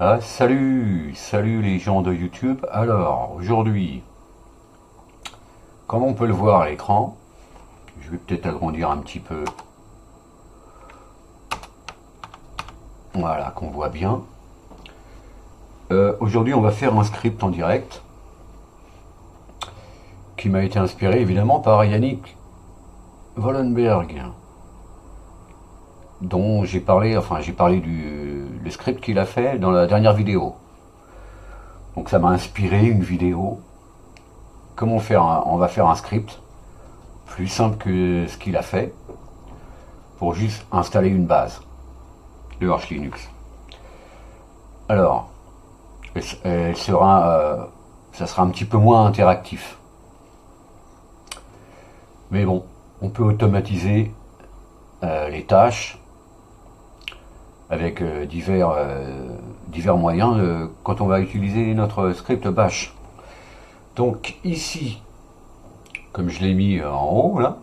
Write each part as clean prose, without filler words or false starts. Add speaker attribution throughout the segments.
Speaker 1: Ah, salut les gens de YouTube. Alors, aujourd'hui, comme on peut le voir à l'écran, je vais peut-être agrandir un petit peu, voilà, qu'on voit bien. Aujourd'hui, on va faire un script en direct qui m'a été inspiré évidemment par Yannick Wollenberg, dont j'ai parlé du le script qu'il a fait dans la dernière vidéo. Donc ça m'a inspiré une vidéo. On va faire un script plus simple que ce qu'il a fait pour juste installer une base de Arch Linux. Alors, elle sera, ça sera un petit peu moins interactif. Mais bon, on peut automatiser les tâches avec divers moyens quand on va utiliser notre script bash. Donc ici, comme je l'ai mis en haut là,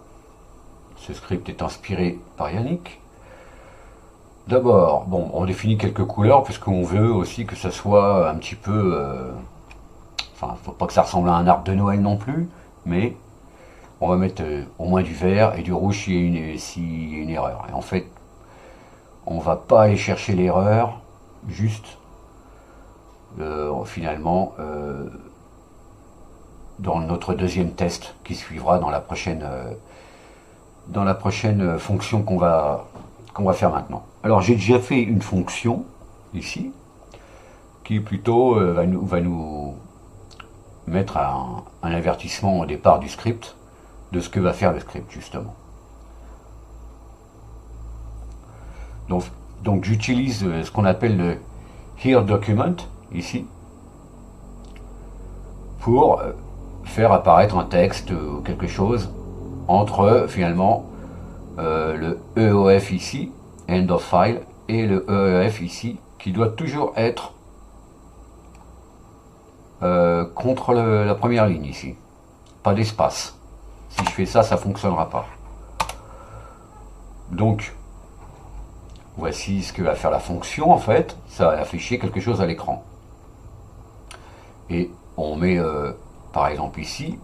Speaker 1: ce script est inspiré par Yannick. D'abord, bon, on définit quelques couleurs puisqu'on veut aussi que ça soit un petit peu, enfin, faut pas que ça ressemble à un arbre de Noël non plus, mais on va mettre au moins du vert et du rouge s'il y a une erreur. Et en fait, on va pas aller chercher l'erreur, juste finalement dans notre deuxième test qui suivra dans la prochaine fonction qu'on va faire maintenant. Alors j'ai déjà fait une fonction ici qui plutôt va nous mettre un avertissement au départ du script de ce que va faire le script justement. Donc, donc j'utilise ce qu'on appelle le here document ici pour faire apparaître un texte ou quelque chose entre finalement le EOF ici, end of file, et le EOF ici, qui doit toujours être contre la première ligne ici. Pas d'espace. Si je fais ça, ça ne fonctionnera pas. Donc, voici ce que va faire la fonction en fait. Ça va afficher quelque chose à l'écran. Et on met, par exemple ici,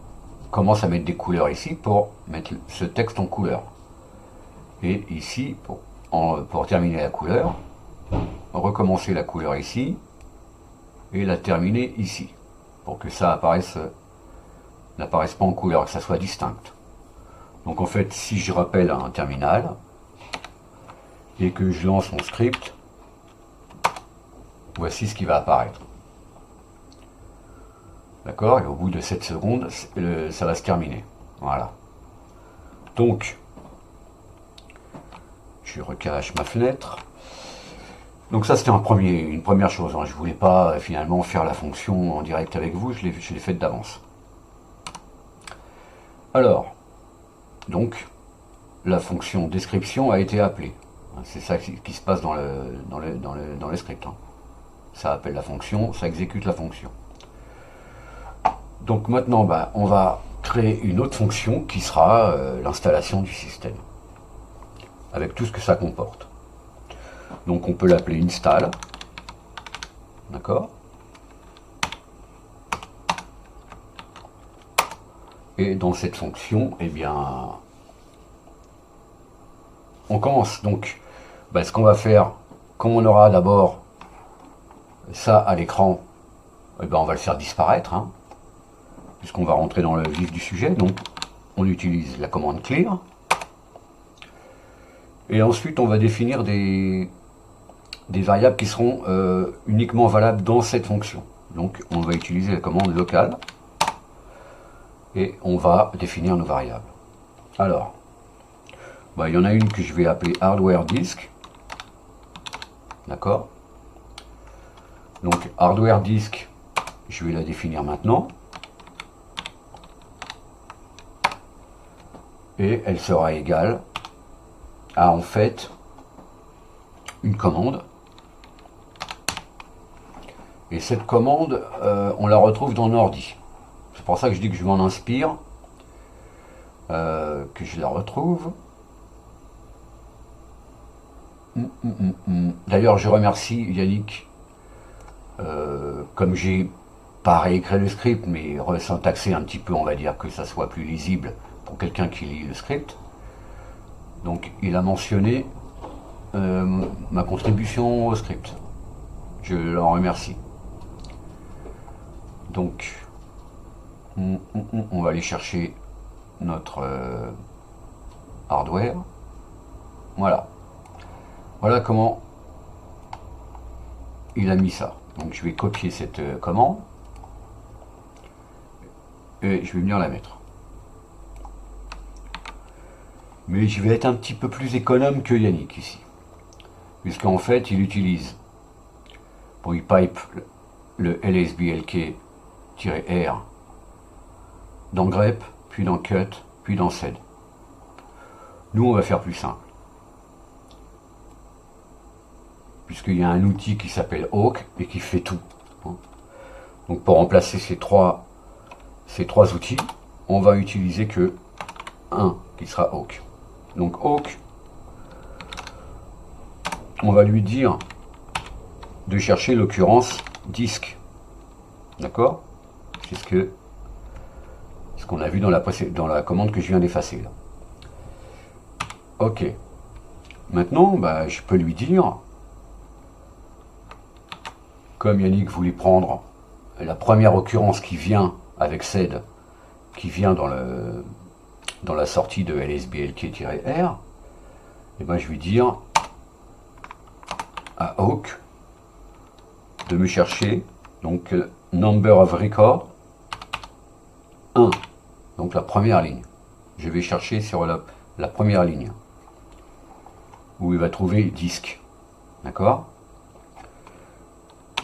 Speaker 1: commence à mettre des couleurs ici pour mettre ce texte en couleur. Et ici, pour terminer la couleur, recommencer la couleur ici et la terminer ici pour que ça n'apparaisse pas en couleur, que ça soit distinct. Donc en fait, si je rappelle un terminal et que je lance mon script, voici ce qui va apparaître. D'accord? Et au bout de 7 secondes, ça va se terminer. Voilà. Donc, je recache ma fenêtre. Donc ça c'était une première chose, hein. Je voulais pas finalement faire la fonction en direct avec vous, je l'ai faite d'avance. Alors, donc, la fonction description a été appelée. C'est ça qui se passe dans le script, hein. Ça appelle la fonction, ça exécute la fonction. Donc maintenant, on va créer une autre fonction qui sera l'installation du système, avec tout ce que ça comporte. Donc on peut l'appeler install, d'accord? Et dans cette fonction, eh bien, on commence. Donc, ce qu'on va faire, comme on aura d'abord ça à l'écran, eh ben, on va le faire disparaître, hein, puisqu'on va rentrer dans le vif du sujet. Donc, on utilise la commande clear. Et ensuite, on va définir des variables qui seront uniquement valables dans cette fonction. Donc on va utiliser la commande locale et on va définir nos variables. Alors, il y en a une que je vais appeler hardware disk. D'accord? Donc hardware disk, je vais la définir maintenant. Et elle sera égale à en fait une commande. Et cette commande, on la retrouve dans Nordi. C'est pour ça que je dis que je m'en inspire, que je la retrouve. D'ailleurs, je remercie Yannick comme j'ai pas réécrit le script, mais resyntaxé un petit peu, on va dire, que ça soit plus lisible pour quelqu'un qui lit le script. Donc il a mentionné ma contribution au script. Je l'en remercie. Donc on va aller chercher notre hardware. Voilà. Voilà comment il a mis ça. Donc je vais copier cette commande et je vais venir la mettre. Mais je vais être un petit peu plus économe que Yannick ici, puisqu'en fait il utilise, bon, il pipe le lsblk-r dans grep, puis dans cut, puis dans sed. Nous on va faire plus simple, puisqu'il y a un outil qui s'appelle Awk et qui fait tout. Donc pour remplacer ces trois outils, on va utiliser que un qui sera Awk. Donc Awk, on va lui dire de chercher l'occurrence disque. D'accord? C'est ce qu'on a vu dans la commande que je viens d'effacer là. Ok. Maintenant, bah, je peux lui dire, comme Yannick voulait prendre la première occurrence qui vient avec sed, qui vient dans la sortie de lsblk-r, et ben je vais dire à Awk de me chercher donc number of record 1, donc la première ligne. Je vais chercher sur la première ligne où il va trouver disque. D'accord?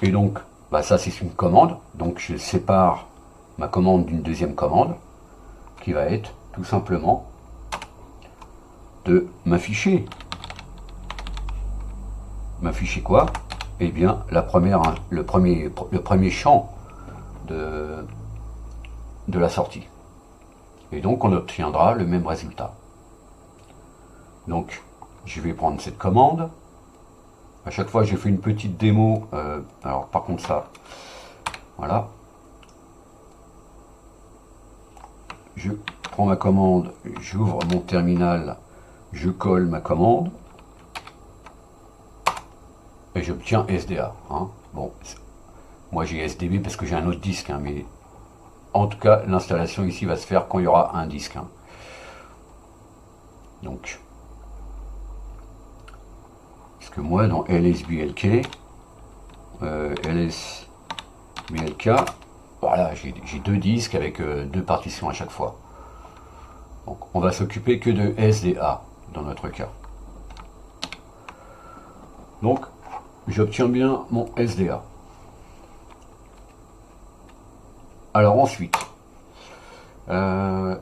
Speaker 1: Et donc bah ça c'est une commande, donc je sépare ma commande d'une deuxième commande qui va être tout simplement de m'afficher. M'afficher quoi? Eh bien le premier champ de la sortie. Et donc on obtiendra le même résultat. Donc je vais prendre cette commande. À chaque fois j'ai fait une petite démo. Alors par contre ça, voilà. Je prends ma commande, j'ouvre mon terminal, je colle ma commande et j'obtiens SDA. Hein. Bon, moi j'ai SDB parce que j'ai un autre disque, hein, mais en tout cas l'installation ici va se faire quand il y aura un disque. Hein. Donc, parce que moi dans lsblk, voilà, j'ai deux disques avec deux partitions à chaque fois. Donc on va s'occuper que de SDA dans notre cas. Donc j'obtiens bien mon SDA. Alors ensuite, bah,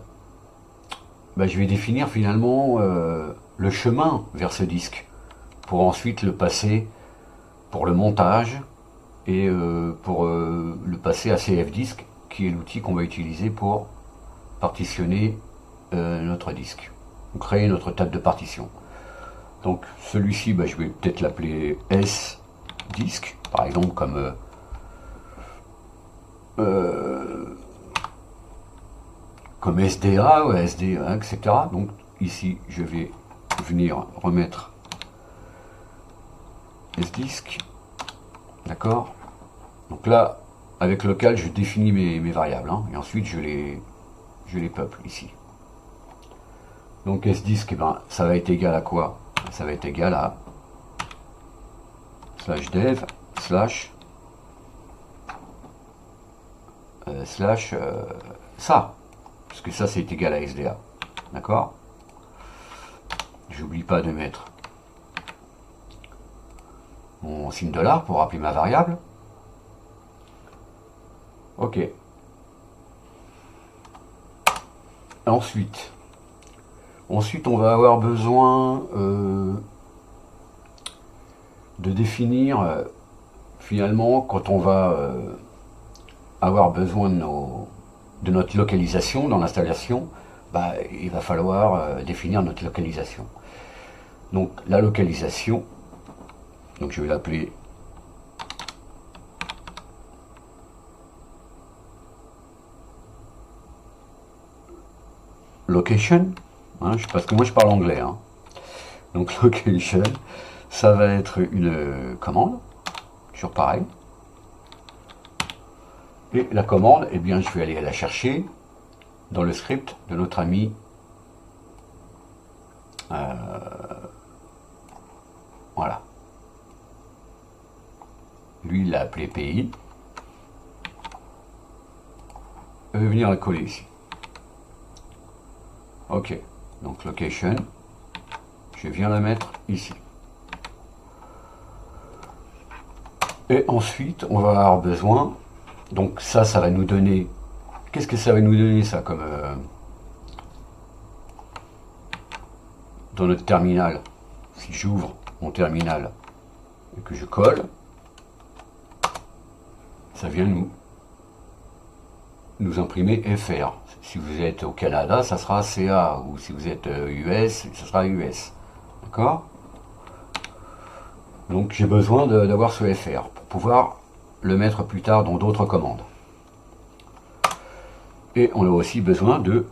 Speaker 1: je vais définir finalement le chemin vers ce disque pour ensuite le passer pour le montage et pour le passer à CFDisc, qui est l'outil qu'on va utiliser pour partitionner notre disque, créer notre table de partition. Donc celui-ci, bah, je vais peut-être l'appeler S-disque, par exemple, comme SDA ou SDA, etc. Donc ici, je vais venir remettre S-disque, d'accord. Donc là, avec local, je définis mes variables, hein, et ensuite je les peuple ici. Donc S-disque, eh ben, ça va être égal à quoi? Ça va être égal à /dev ça, puisque ça c'est égal à SDA, d'accord. J'oublie pas de mettre mon signe $, pour rappeler ma variable. Ok. Ensuite on va avoir besoin de définir finalement, quand on va avoir besoin de notre localisation dans l'installation, bah, il va falloir définir notre localisation. Donc la localisation, donc je vais l'appeler location, hein, parce que moi je parle anglais, hein. Donc location, ça va être une commande, toujours pareil. Et la commande, eh bien je vais aller la chercher dans le script de notre ami voilà. Lui il l'a appelé pays. Je vais venir la coller ici. Ok, donc location, je viens la mettre ici. Et ensuite, on va avoir besoin, donc ça va nous donner, qu'est-ce que ça va nous donner ça comme dans notre terminal. Si j'ouvre mon terminal et que je colle, ça vient nous imprimer FR. Si vous êtes au Canada, ça sera CA, ou si vous êtes US, ça sera US. D'accord? Donc j'ai besoin d'avoir ce FR pour pouvoir le mettre plus tard dans d'autres commandes. Et on a aussi besoin de,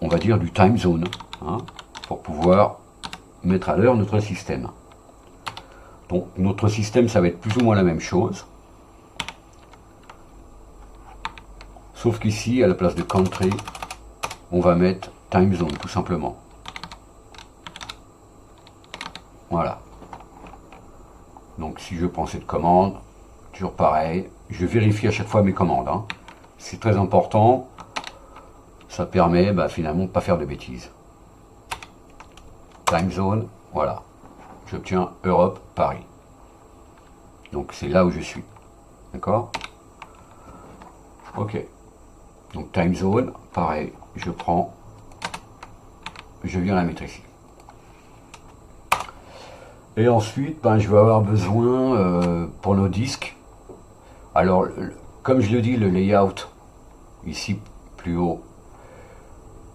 Speaker 1: on va dire, du time zone, hein, pour pouvoir mettre à l'heure notre système. Donc notre système, ça va être plus ou moins la même chose. Sauf qu'ici, à la place de country, on va mettre time zone, tout simplement. Voilà. Donc si je prends cette commande, toujours pareil, je vérifie à chaque fois mes commandes, hein. C'est très important, ça permet finalement de ne pas faire de bêtises. Time zone, voilà. J'obtiens Europe, Paris. Donc c'est là où je suis. D'accord? Ok. Donc time zone, pareil, je viens la mettre ici. Et ensuite, je vais avoir besoin pour nos disques. Alors, comme je le dis, le layout, ici plus haut,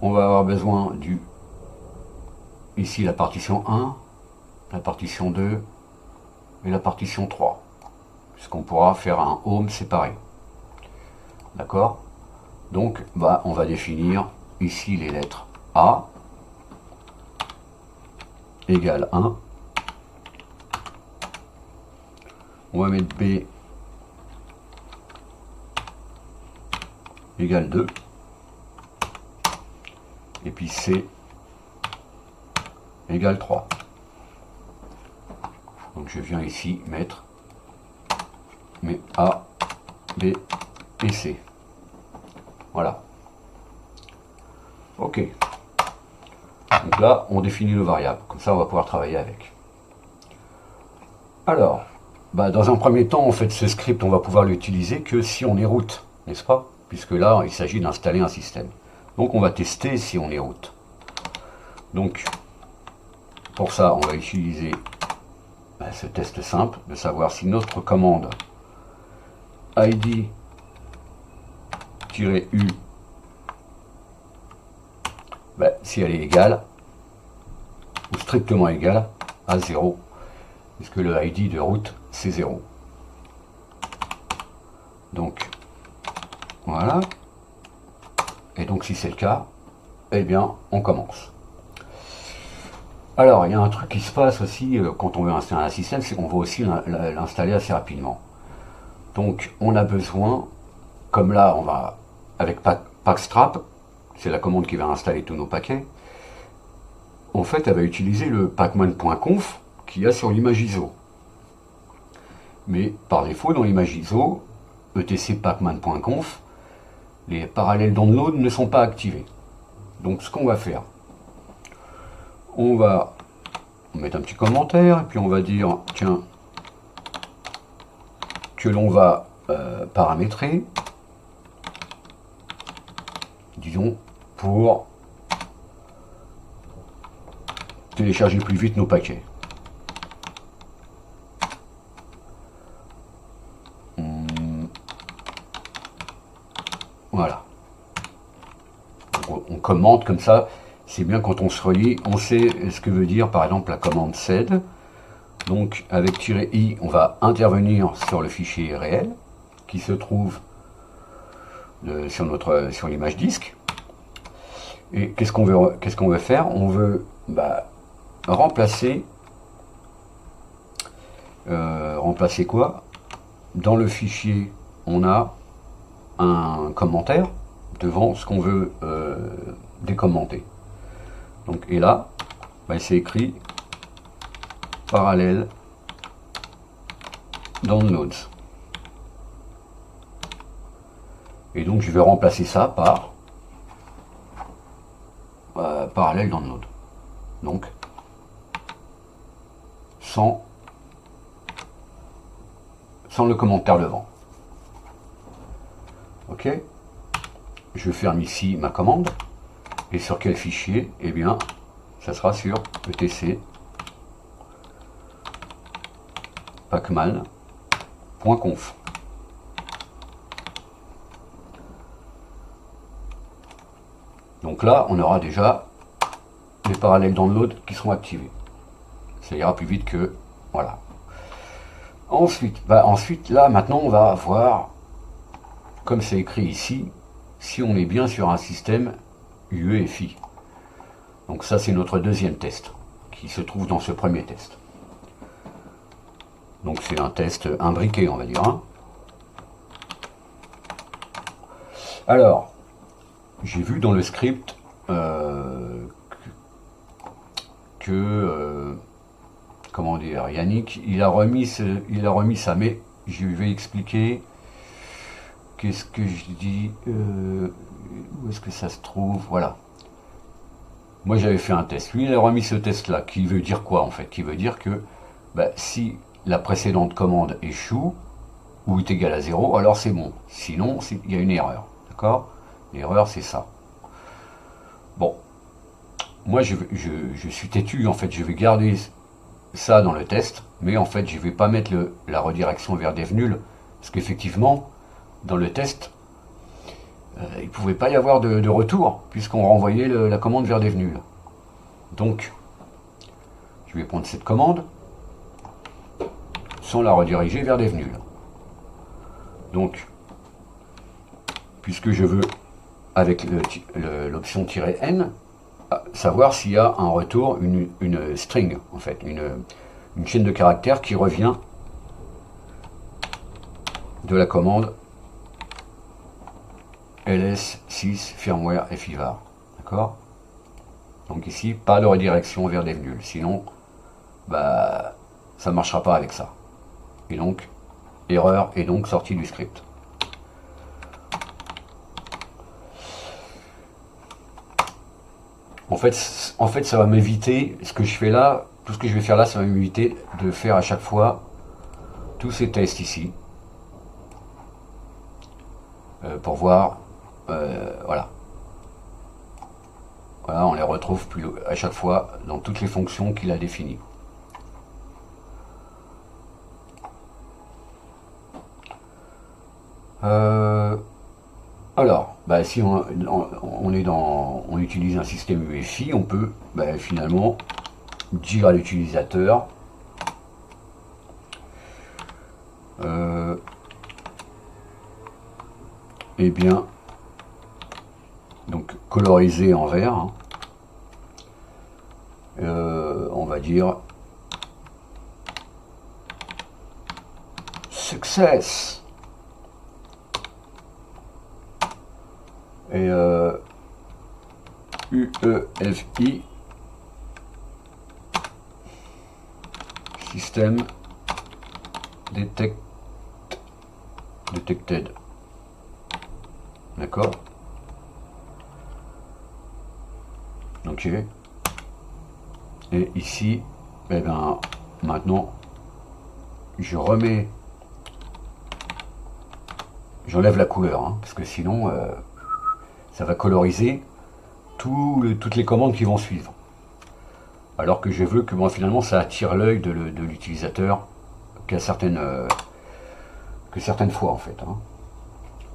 Speaker 1: on va avoir besoin ici la partition 1, la partition 2 et la partition 3. Puisqu'on pourra faire un home séparé. D'accord? Donc, on va définir ici les lettres A égale 1. On va mettre B égale 2. Et puis C égale 3. Donc je viens ici mettre mes A, B et C. Voilà. Ok. Donc là, on définit le variable. Comme ça, on va pouvoir travailler avec. Alors, dans un premier temps, en fait, ce script, on va pouvoir l'utiliser que si on est root, n'est-ce pas? Puisque là, il s'agit d'installer un système. Donc, on va tester si on est root. Donc, pour ça, on va utiliser ce test simple de savoir si notre commande id-u si elle est égale ou strictement égale à 0, puisque le id de route c'est 0. Donc voilà. Et donc si c'est le cas, eh bien on commence. Alors il y a un truc qui se passe aussi quand on veut installer un système, c'est qu'on va aussi l'installer assez rapidement. Donc on a besoin, comme là on va avec Packstrap, c'est la commande qui va installer tous nos paquets. En fait, elle va utiliser le pacman.conf qu'il y a sur l'image ISO. Mais par défaut, dans l'image ISO, etc pacman.conf, les parallèles download ne sont pas activés. Donc ce qu'on va faire, on va mettre un petit commentaire, et puis on va dire, tiens, que l'on va paramétrer, disons, pour télécharger plus vite nos paquets. Voilà. On commente comme ça, c'est bien quand on se relie, on sait ce que veut dire par exemple la commande sed. Donc avec -i, on va intervenir sur le fichier réel qui se trouve sur l'image disque. Et qu'est-ce qu'on veut faire? On veut remplacer quoi? Dans le fichier, on a un commentaire devant ce qu'on veut décommenter. Donc, et là, c'est écrit parallèle downloads. Et donc je vais remplacer ça par parallèle download. Donc sans le commentaire devant. Ok. Je ferme ici ma commande. Et sur quel fichier? Eh bien, ça sera sur etc pacman.conf. Donc là, on aura déjà les parallèles download qui seront activés. Ça ira plus vite que... Voilà. Ensuite, là, maintenant, on va voir, comme c'est écrit ici, si on est bien sur un système UEFI. Donc ça, c'est notre deuxième test, qui se trouve dans ce premier test. Donc c'est un test imbriqué, on va dire. Hein. Alors, j'ai vu dans le script comment dire, Yannick, il a remis ça, mais je vais expliquer. Qu'est-ce que je dis, où est-ce que ça se trouve? Voilà. Moi j'avais fait un test. Lui il a remis ce test là, qui veut dire quoi en fait? Qui veut dire que si la précédente commande échoue ou est égale à 0, alors c'est bon. Sinon, il y a une erreur. D'accord? L'erreur, c'est ça. Bon. Moi, je suis têtu, en fait. Je vais garder ça dans le test, mais en fait, je ne vais pas mettre la redirection vers dev nul, parce qu'effectivement, dans le test, il ne pouvait pas y avoir de retour, puisqu'on renvoyait la commande vers dev nul. Donc, je vais prendre cette commande, sans la rediriger vers dev nul. Donc, puisque je veux, avec l'option "-n", savoir s'il y a un retour, une string, en fait, une chaîne de caractères qui revient de la commande ls6 firmware fivar. D'accord? Donc ici, pas de redirection vers dev nul, sinon, ça ne marchera pas avec ça. Et donc, erreur est donc sortie du script. En fait, ça va m'éviter, ce que je fais là, tout ce que je vais faire là, ça va m'éviter de faire à chaque fois tous ces tests ici. Pour voir, voilà. Voilà, on les retrouve à chaque fois dans toutes les fonctions qu'il a définies. Alors, si on utilise un système UEFI, on peut finalement dire à l'utilisateur eh bien, donc colorisé en vert, hein, on va dire success. Et UEFI système detected. D'accord? Ok. Et ici, maintenant, j'enlève la couleur, hein, parce que sinon, ça va coloriser toutes les commandes qui vont suivre. Alors que je veux que finalement ça attire l'œil de l'utilisateur que certaines fois en fait. Hein.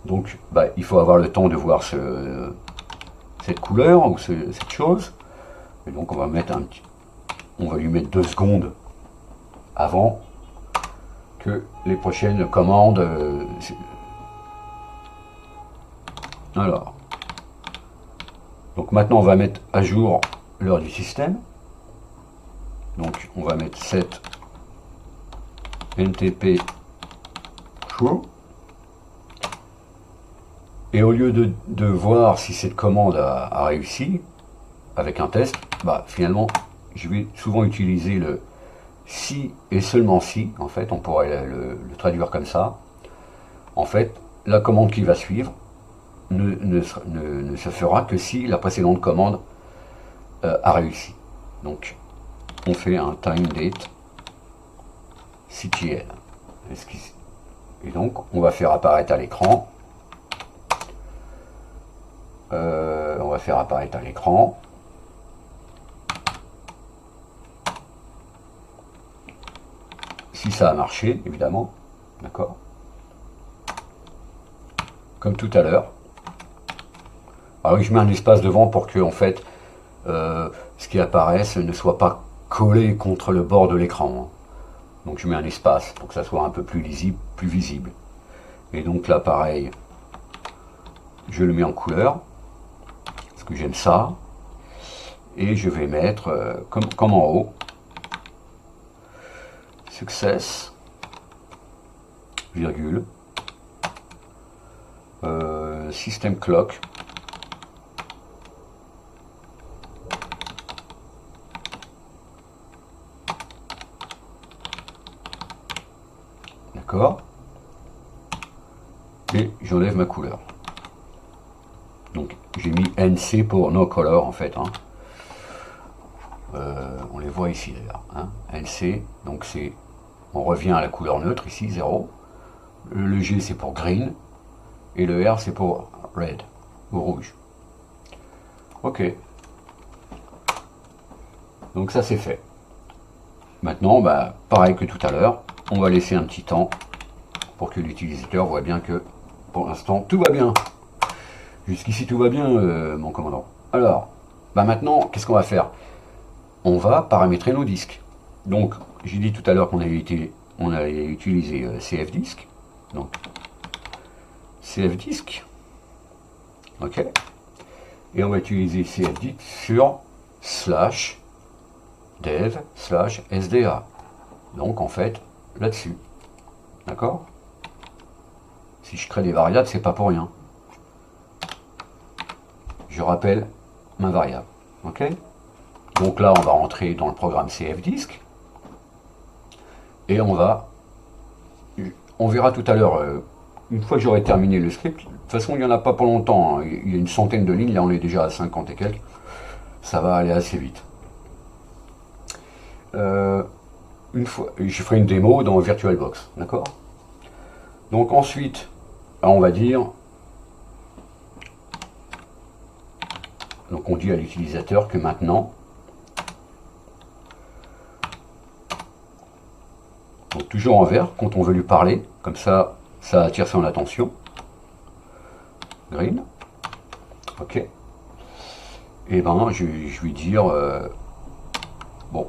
Speaker 1: Donc il faut avoir le temps de voir cette couleur ou cette chose. Et donc on va lui mettre 2 secondes avant que les prochaines commandes. Alors. Donc Donc maintenant on va mettre à jour l'heure du système. Donc on va mettre 7 NTP true. Et au lieu de voir si cette commande a réussi avec un test, bah finalement je vais souvent utiliser le si et seulement si, en fait on pourrait le traduire comme ça. En fait la commande qui va suivre ne se fera que si la précédente commande a réussi. Donc on fait un time date ctl. Et donc on va faire apparaître à l'écran. On va faire apparaître à l'écran si ça a marché, évidemment, d'accord, comme tout à l'heure. Alors oui, je mets un espace devant pour que en fait ce qui apparaisse ne soit pas collé contre le bord de l'écran, hein. Donc je mets un espace pour que ça soit un peu plus lisible, plus visible. Et donc là pareil, je le mets en couleur parce que j'aime ça, et je vais mettre comme en haut, success, virgule, system clock, d'accord, et j'enlève ma couleur. Donc j'ai mis NC pour no color en fait, hein. On les voit ici d'ailleurs, hein. NC, donc c'est, on revient à la couleur neutre ici, 0. Le G c'est pour green, et le R c'est pour red, ou rouge. Ok. Donc ça c'est fait. Maintenant, bah, pareil que tout à l'heure, on va laisser un petit temps pour que l'utilisateur voit bien que pour l'instant tout va bien. Jusqu'ici tout va bien, mon commandant. Alors, bah maintenant, qu'est-ce qu'on va faire? On va paramétrer nos disques. Donc, j'ai dit tout à l'heure qu'on allait utiliser CFDisk. Donc, CFDisk. Ok. Et on va utiliser CFDisk sur /dev/sda. Donc, en fait, là-dessus. D'accord? Si je crée des variables, c'est pas pour rien. Je rappelle ma variable. Ok? Donc là, on va rentrer dans le programme CFDisk. Et on verra tout à l'heure, une fois que j'aurai terminé le script. De toute façon, il n'y en a pas pour longtemps, hein. Il y a une centaine de lignes, là on est déjà à 50 et quelques. Ça va aller assez vite. Une fois, je ferai une démo dans VirtualBox, d'accord? Donc ensuite, on va dire, donc on dit à l'utilisateur que maintenant, donc toujours en vert quand on veut lui parler, comme ça, ça attire son attention. Green, ok. Et ben, je lui dire, bon.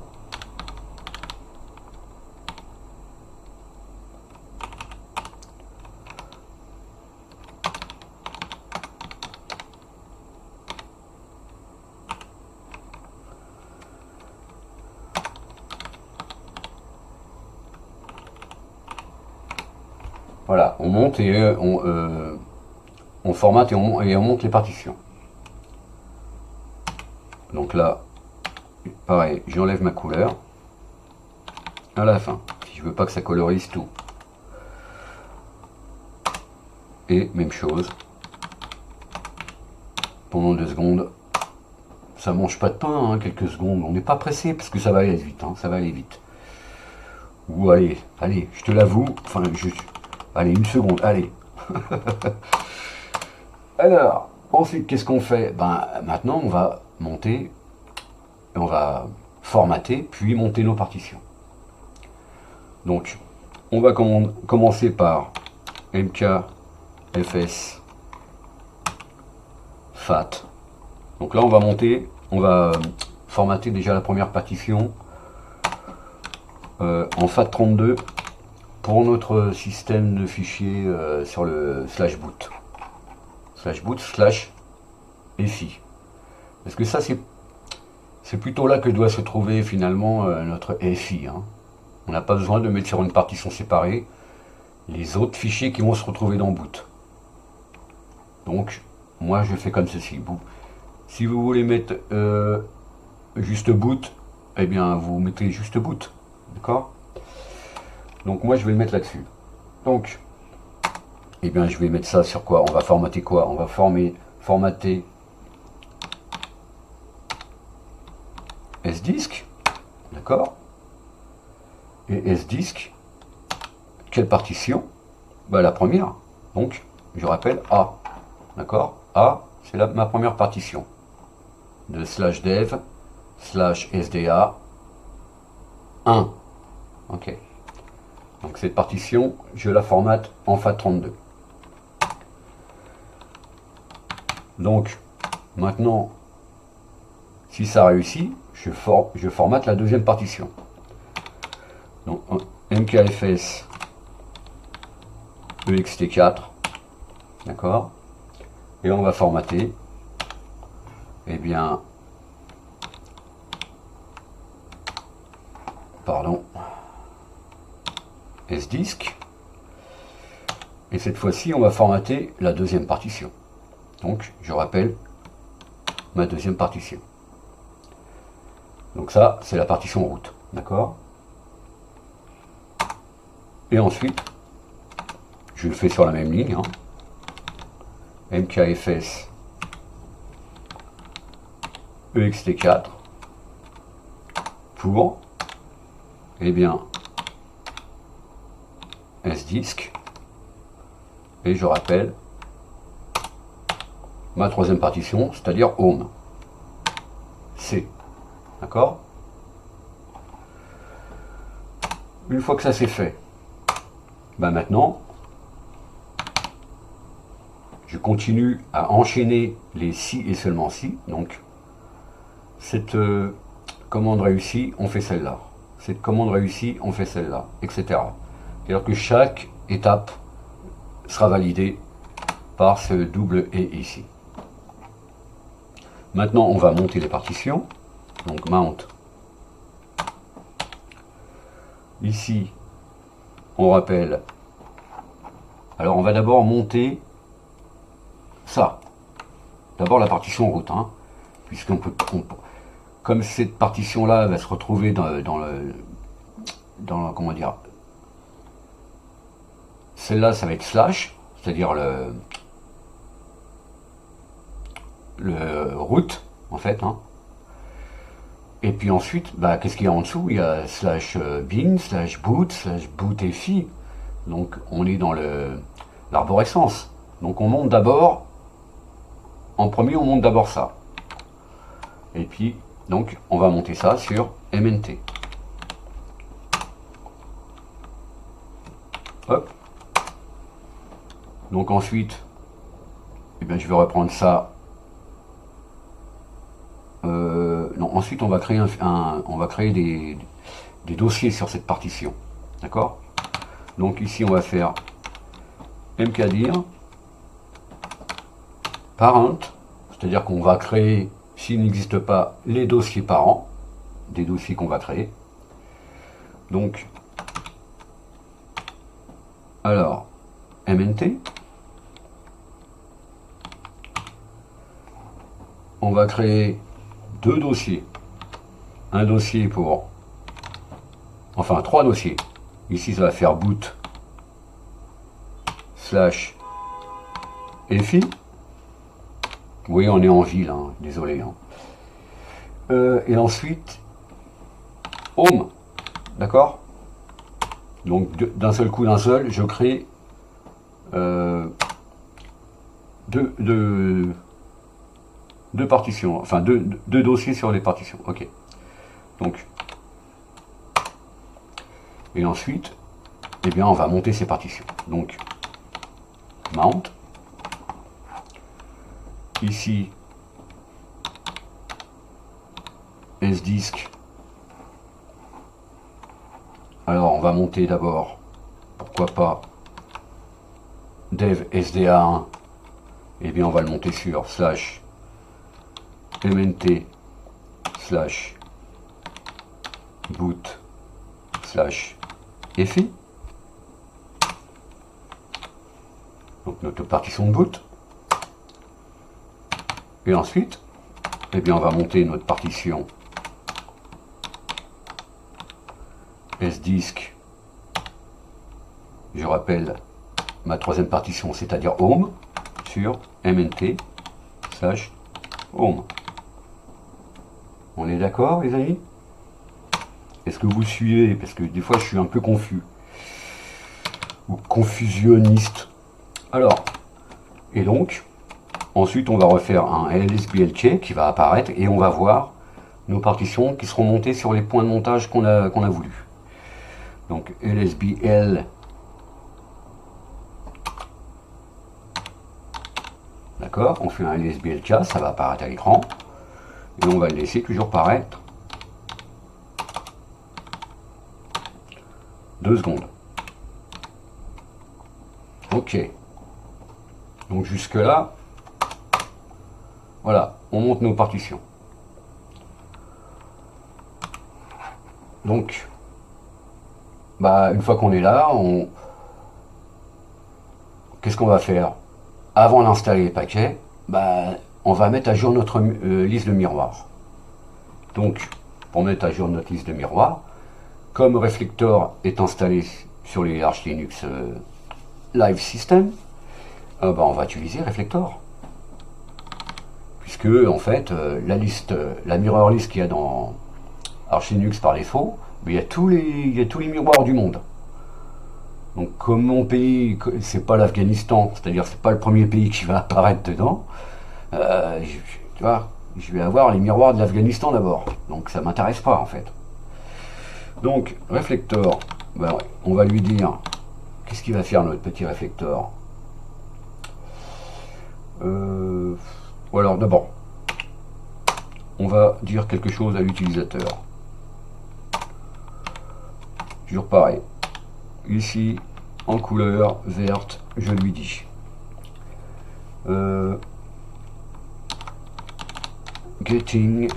Speaker 1: Voilà, on monte et on formate et on monte les partitions. Donc là, pareil, j'enlève ma couleur à la fin, si je veux pas que ça colorise tout. Et même chose, pendant 2 secondes, ça mange pas de pain, hein, quelques secondes, on n'est pas pressé parce que ça va aller vite, hein, ça va aller vite. Ou allez, je te l'avoue, enfin, allez, 1 seconde, allez. Alors, ensuite, qu'est-ce qu'on fait? Ben, maintenant, on va monter, on va formater, puis monter nos partitions. Donc, on va commencer par mkfs fat. Donc là, on va formater déjà la première partition en FAT32 pour notre système de fichiers sur le /boot/fi. Parce que ça, c'est plutôt là que doit se trouver finalement notre FI. Hein. On n'a pas besoin de mettre sur une partition séparée les autres fichiers qui vont se retrouver dans boot. Donc, moi, je fais comme ceci. Si vous voulez mettre juste boot, eh bien, vous mettez juste boot. D'accord? Donc, moi, je vais le mettre là-dessus. Donc, eh bien, je vais mettre ça sur quoi? On va formater quoi? On va formater SDisk. D'accord? Et SDisk, quelle partition? Bah, la première. Donc, je rappelle A. D'accord? A, c'est ma première partition. De /dev /sda 1. Ok. Donc cette partition, je la formate en FAT32. Donc, maintenant, si ça réussit, je formate la deuxième partition. Donc, mkfs ext4, d'accord? Et on va formater, eh bien, pardon, SDisk. Et cette fois-ci, on va formater la deuxième partition. Donc, je rappelle ma deuxième partition. Donc ça, c'est la partition route, d'accord? Et ensuite, je le fais sur la même ligne, hein. mkfs ext4 pour, eh bien, SDisk, et je rappelle ma troisième partition, c'est-à-dire home, C, d'accord? Une fois que ça c'est fait, ben maintenant, je continue à enchaîner les si et seulement si. Donc, cette commande réussie, on fait celle-là. Cette commande réussie, on fait celle-là, etc. C'est-à-dire que chaque étape sera validée par ce double et ici. Maintenant, on va monter les partitions. Donc, mount. Ici, on rappelle. Alors, on va d'abord monter ça. D'abord la partition route, hein, puisqu'on peut, comme cette partition-là va se retrouver dans le comment dire, celle-là, ça va être slash, c'est-à-dire le route en fait, hein. Et puis ensuite, bah, qu'est-ce qu'il y a en dessous? Il y a /bin, /boot et fi. Donc on est dans l'arborescence. Donc on monte d'abord. En premier, on monte d'abord ça. Et puis, donc, on va monter ça sur MNT. Hop. Donc ensuite, eh bien, je vais reprendre ça. Non, ensuite, on va créer, on va créer des dossiers sur cette partition. D'accord? Donc ici, on va faire mkdir parent, c'est-à-dire qu'on va créer, s'il n'existe pas, les dossiers parents, des dossiers qu'on va créer. Donc, alors, MNT, on va créer deux dossiers. Un dossier pour, enfin trois dossiers. Ici, ça va faire boot /fi. Oui, on est en ville, hein, désolé. Hein. Et ensuite, home, d'accord? Donc d'un seul coup, je crée deux partitions, enfin deux dossiers sur les partitions. Ok. Donc, et ensuite, eh bien, on va monter ces partitions. Donc, mount. Ici, SDisk. Alors, on va monter d'abord, pourquoi pas, dev SDA1. Et bien, on va le monter sur mnt slash boot slash fi, donc notre partition de boot, et ensuite eh bien, on va monter notre partition sdisk, je rappelle ma troisième partition, c'est-à-dire home, sur mnt slash home. On est d'accord les amis? Est-ce que vous suivez? Parce que des fois je suis un peu confus ou confusionniste. Alors, et donc ensuite on va refaire un lsblc qui va apparaître et on va voir nos partitions qui seront montées sur les points de montage qu'on a voulu. Donc lsbl, d'accord, on fait un lsblk, ça va apparaître à l'écran et on va le laisser toujours paraître 2 secondes. Ok, donc jusque là voilà, on monte nos partitions. Donc bah, une fois qu'on est là, qu'est-ce qu'on va faire? Avant d'installer les paquets, bah, on va mettre à jour notre liste de miroirs. Donc, pour mettre à jour notre liste de miroirs, comme Reflector est installé sur les Arch Linux Live System, bah, on va utiliser Reflector. Puisque, en fait, la mirror list qu'il y a dans Arch Linux par défaut, il y a tous les miroirs du monde. Donc comme mon pays, c'est pas l'Afghanistan, c'est-à-dire c'est pas le premier pays qui va apparaître dedans, tu vois, je vais avoir les miroirs de l'Afghanistan d'abord. Donc ça m'intéresse pas en fait. Donc Reflector, ben, on va lui dire, qu'est-ce qu'il va faire notre petit Reflector? Ou alors d'abord, on va dire quelque chose à l'utilisateur. Toujours pareil. Ici, en couleur verte, je lui dis getting,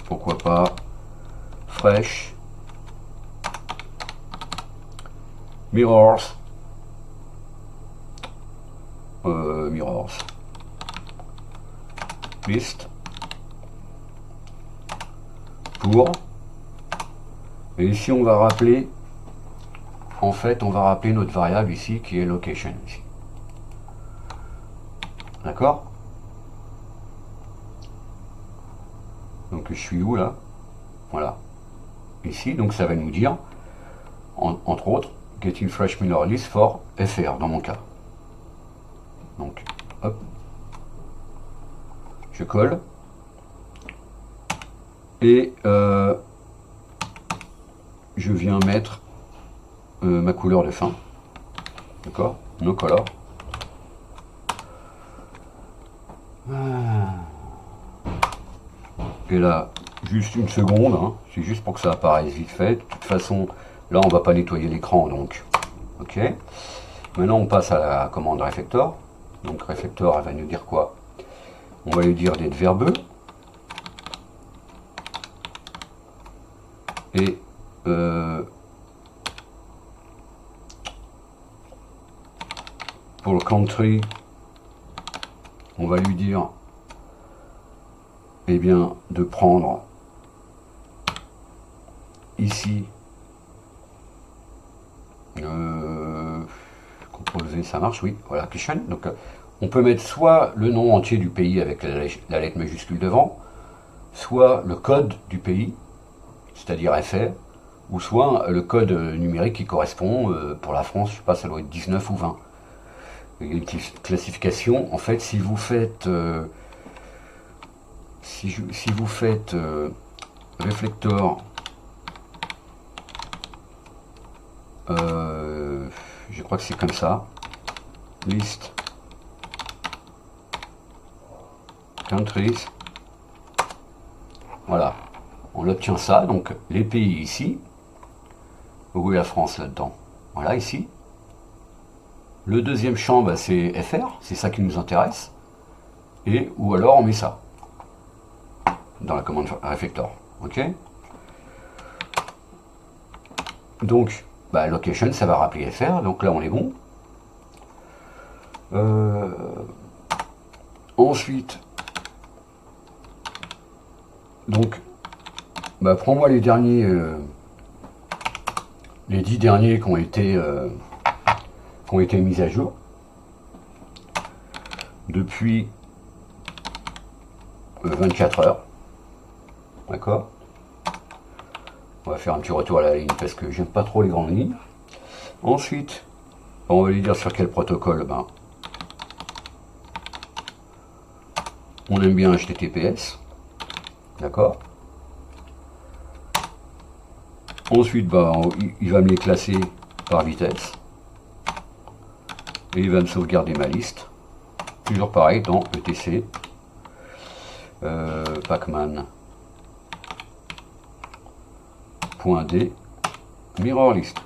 Speaker 1: pourquoi pas, fresh mirrors, list pour, et ici on va rappeler, en fait on va rappeler notre variable ici qui est location ici. D'accord? Donc je suis où là? Voilà. Ici, donc ça va nous dire, entre autres, getting fresh mirror list for FR dans mon cas. Donc, hop, je colle et je viens mettre ma couleur de fin. D'accord? No color. Et là, juste une seconde, hein, c'est juste pour que ça apparaisse vite fait. De toute façon, là on va pas nettoyer l'écran, donc ok. Maintenant on passe à la commande Reflector. Donc Reflector, elle va nous dire quoi? On va lui dire d'être verbeux. Et pour le country, on va lui dire eh bien de prendre ici composer, ça marche, oui, voilà, question. Donc on peut mettre soit le nom entier du pays avec la lettre majuscule devant, soit le code du pays, c'est-à-dire FR, ou soit le code numérique qui correspond pour la France, je sais pas, ça doit être 19 ou 20. Il y a une classification, en fait, si vous faites Reflector, je crois que c'est comme ça, list countries, voilà, on obtient ça, donc les pays ici, où est la France là-dedans? Voilà, ici. Le deuxième champ, bah, c'est FR, c'est ça qui nous intéresse, et ou alors on met ça. dans la commande reflector. Ok. Donc, location, ça va rappeler FR, donc là on est bon. Ensuite, donc, prends-moi les derniers, les 10 derniers qui ont été mis à jour depuis 24 heures. D'accord. On va faire un petit retour à la ligne parce que j'aime pas trop les grandes lignes. Ensuite, on va lui dire sur quel protocole. On aime bien HTTPS. D'accord. Ensuite, il va me les classer par vitesse. Et il va me sauvegarder ma liste. Toujours pareil dans ETC. Pacman.d mirror list.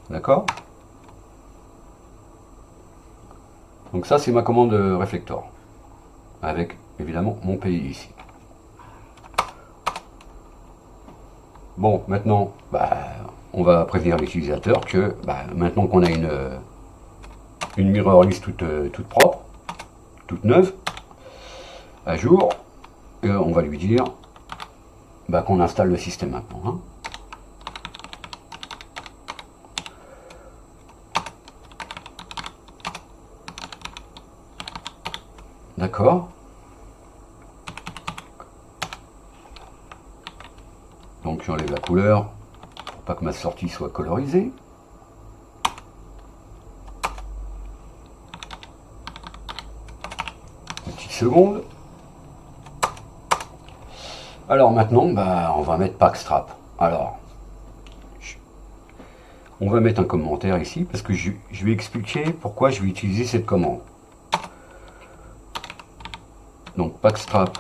Speaker 1: D'accord. Donc ça c'est ma commande Reflector. Avec évidemment mon pays ici. Bon, maintenant, on va prévenir l'utilisateur que maintenant qu'on a une mirror list toute propre, toute neuve, à jour, on va lui dire qu'on installe le système maintenant. Hein. D'accord. Donc j'enlève la couleur pour pas que ma sortie soit colorisée. Une petite seconde. Alors maintenant, on va mettre Packstrap. Alors, on va mettre un commentaire ici parce que je vais expliquer pourquoi je vais utiliser cette commande. Donc Packstrap.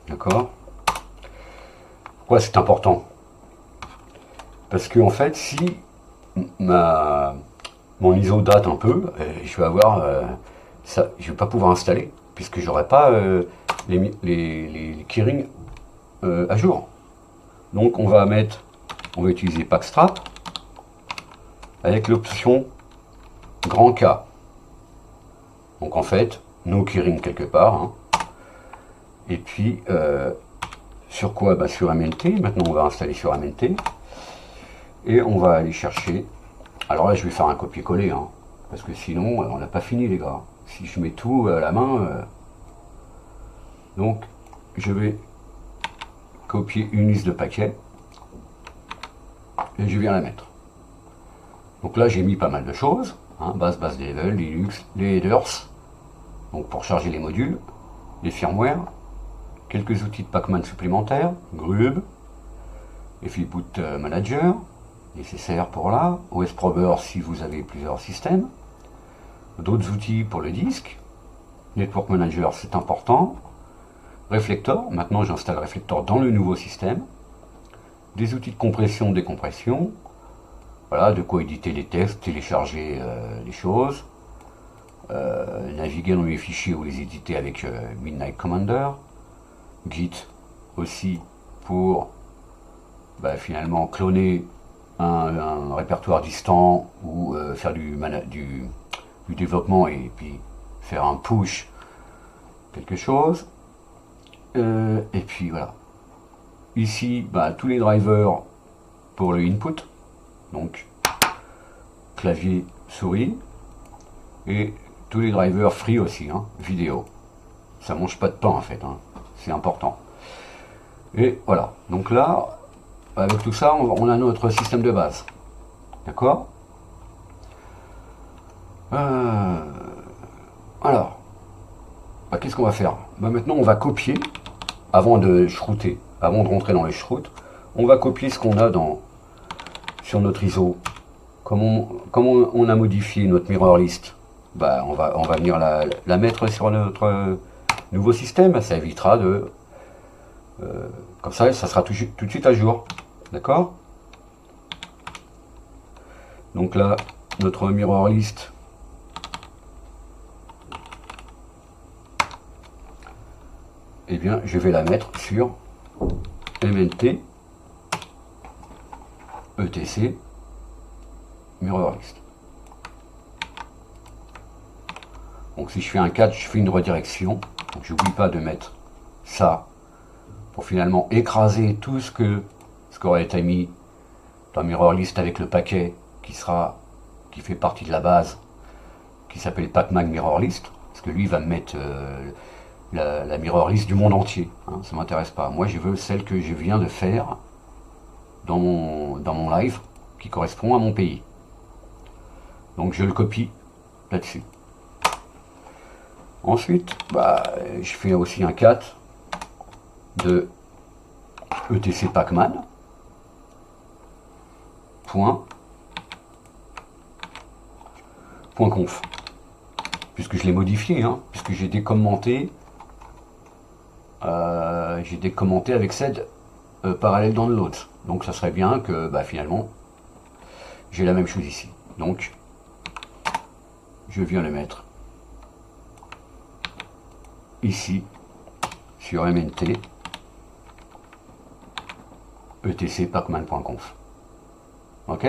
Speaker 1: D'accord. Pourquoi c'est important? Parce que en fait, si mon ISO date un peu, je vais avoir ça, je vais pas pouvoir installer puisque j'aurai pas les keyrings à jour. Donc on va utiliser Packstrap avec l'option grand K. Donc en fait, no keyring quelque part. Hein. Et puis, sur quoi? Sur MNT. Maintenant, on va installer sur MNT. Et on va aller chercher. Alors là, je vais faire un copier-coller. Hein, parce que sinon, on n'a pas fini, les gars. Si je mets tout à la main. Donc, je vais copier une liste de paquets. Et je viens la mettre. Donc là, j'ai mis pas mal de choses. Hein, base level, Linux, les headers. Donc, pour charger les modules, les firmware. Quelques outils de Pacman supplémentaires, Grub, et Flipboot Manager, nécessaire pour là, OS Prober si vous avez plusieurs systèmes, d'autres outils pour le disque, Network Manager c'est important, Reflector, maintenant j'installe Reflector dans le nouveau système, des outils de compression, décompression, voilà, de quoi éditer les textes, télécharger les choses, naviguer dans les fichiers ou les éditer avec Midnight Commander, Git aussi pour finalement cloner un répertoire distant ou faire du développement et puis faire un push quelque chose. Et puis voilà. Ici, tous les drivers pour le input, donc clavier, souris, et tous les drivers free aussi, hein, vidéo. Ça mange pas de pain en fait. Hein. C'est important. Et voilà. Donc là, avec tout ça, on a notre système de base. D'accord. Alors, qu'est-ce qu'on va faire? Maintenant, on va copier, avant de shrouter, avant de rentrer dans les shroutes, On va copier ce qu'on a sur notre ISO. Comme on a modifié notre mirror list, bah, on va venir la mettre sur notre nouveau système. Ça évitera de... comme ça sera tout de suite à jour. D'accord? Donc là, notre mirror list, eh bien, je vais la mettre sur MNT ETC mirror list. Donc si je fais un 4, je fais une redirection. Donc j'oublie pas de mettre ça pour finalement écraser tout ce qu'aurait été mis dans mirror list avec le paquet qui fait partie de la base, qui s'appelle Pacman mirror list, parce que lui va me mettre la mirror list du monde entier. Hein, ça m'intéresse pas. Moi je veux celle que je viens de faire dans mon live, qui correspond à mon pays. Donc je le copie là-dessus. Ensuite, bah, je fais aussi un 4 de ETC Pacman. Point conf. Puisque je l'ai modifié, hein, puisque j'ai décommenté. J'ai décommenté avec cette parallèle download. Donc ça serait bien que bah, finalement j'ai la même chose ici. Donc je viens le mettre ici sur MNT ETC Pacman.conf. Ok?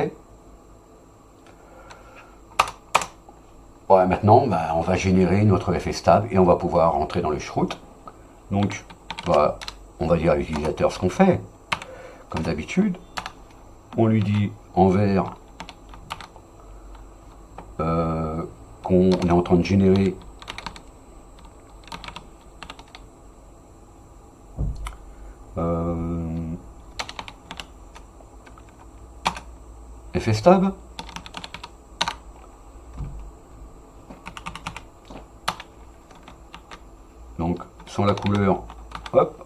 Speaker 1: Ouais, maintenant bah, on va générer notre FSTab et on va pouvoir rentrer dans le shroot. Donc bah, on va dire à l'utilisateur ce qu'on fait. Comme d'habitude, on lui dit en vert qu'on est en train de générer FSTab. Donc sans la couleur, hop.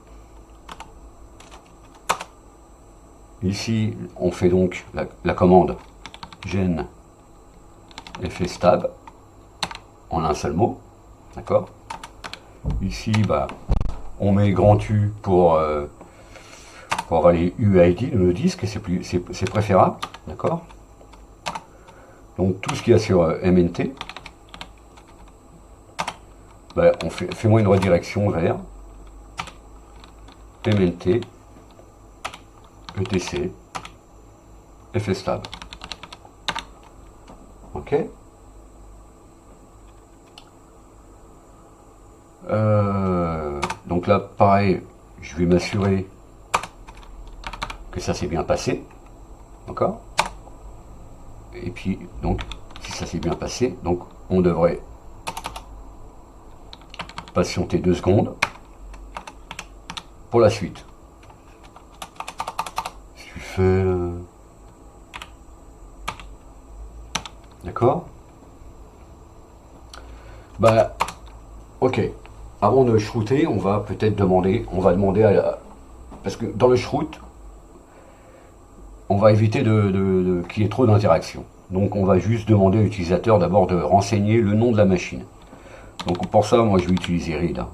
Speaker 1: Ici, on fait donc la commande gen FSTab en un seul mot, d'accord. Ici, bah, on met grand U pour avoir les UID de nos disques, et c'est préférable, d'accord. Donc tout ce qu'il y a sur MNT, bah, fais-moi une redirection vers MNT ETC FSTab. Ok. Donc là, pareil, je vais m'assurer que ça s'est bien passé. D'accord. Et puis, donc, si ça s'est bien passé, donc on devrait patienter 2 secondes pour la suite. Si tu fais... D'accord. Bah, ok. Avant de shrouter, on va peut-être demander, parce que dans le shroot, on va éviter qu'il y ait trop d'interactions. Donc on va juste demander à l'utilisateur d'abord de renseigner le nom de la machine. Donc pour ça, moi je vais utiliser read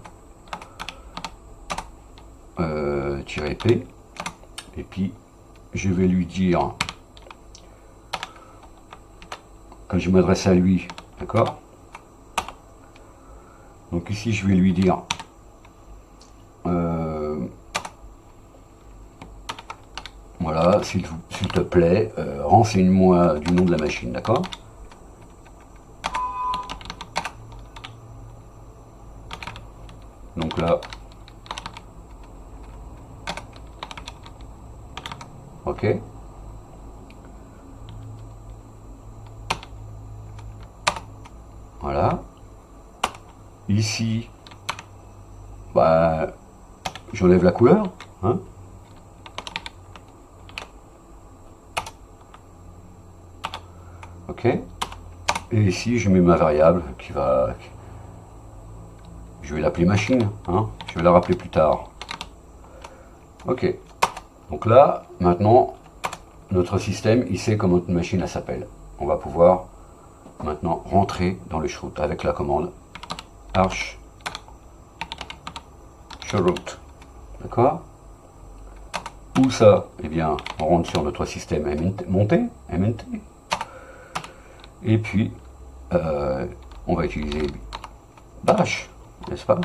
Speaker 1: -p, et puis je vais lui dire, quand je m'adresse à lui, d'accord. Donc ici je vais lui dire voilà, s'il te plaît, renseigne-moi du nom de la machine, d'accord. Donc là, ok. Voilà. Ici, bah, j'enlève la couleur, hein. Ok. Et ici, je mets ma variable qui va... Je vais l'appeler machine, hein. Je vais la rappeler plus tard. Ok. Donc là, maintenant, notre système, il sait comment notre machine s'appelle. On va pouvoir maintenant rentrer dans le chroot avec la commande arch chroot. D'accord? Où ça? Eh bien, on rentre sur notre système monté, MNT. Et puis, on va utiliser bash, n'est-ce pas?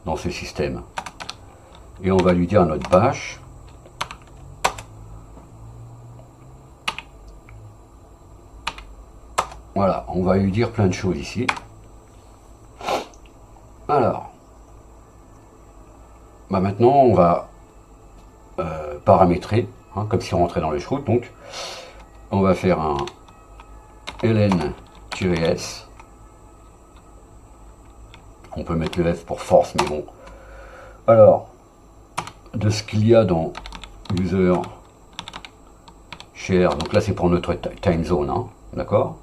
Speaker 1: Dans ce système. Et on va lui dire à notre bash, voilà, on va lui dire plein de choses ici. Alors, bah maintenant on va paramétrer, hein, comme si on rentrait dans le chroot. Donc, on va faire un ln-s. On peut mettre le F pour force, mais bon. Alors, de ce qu'il y a dans user share, donc là c'est pour notre time zone, hein, d'accord?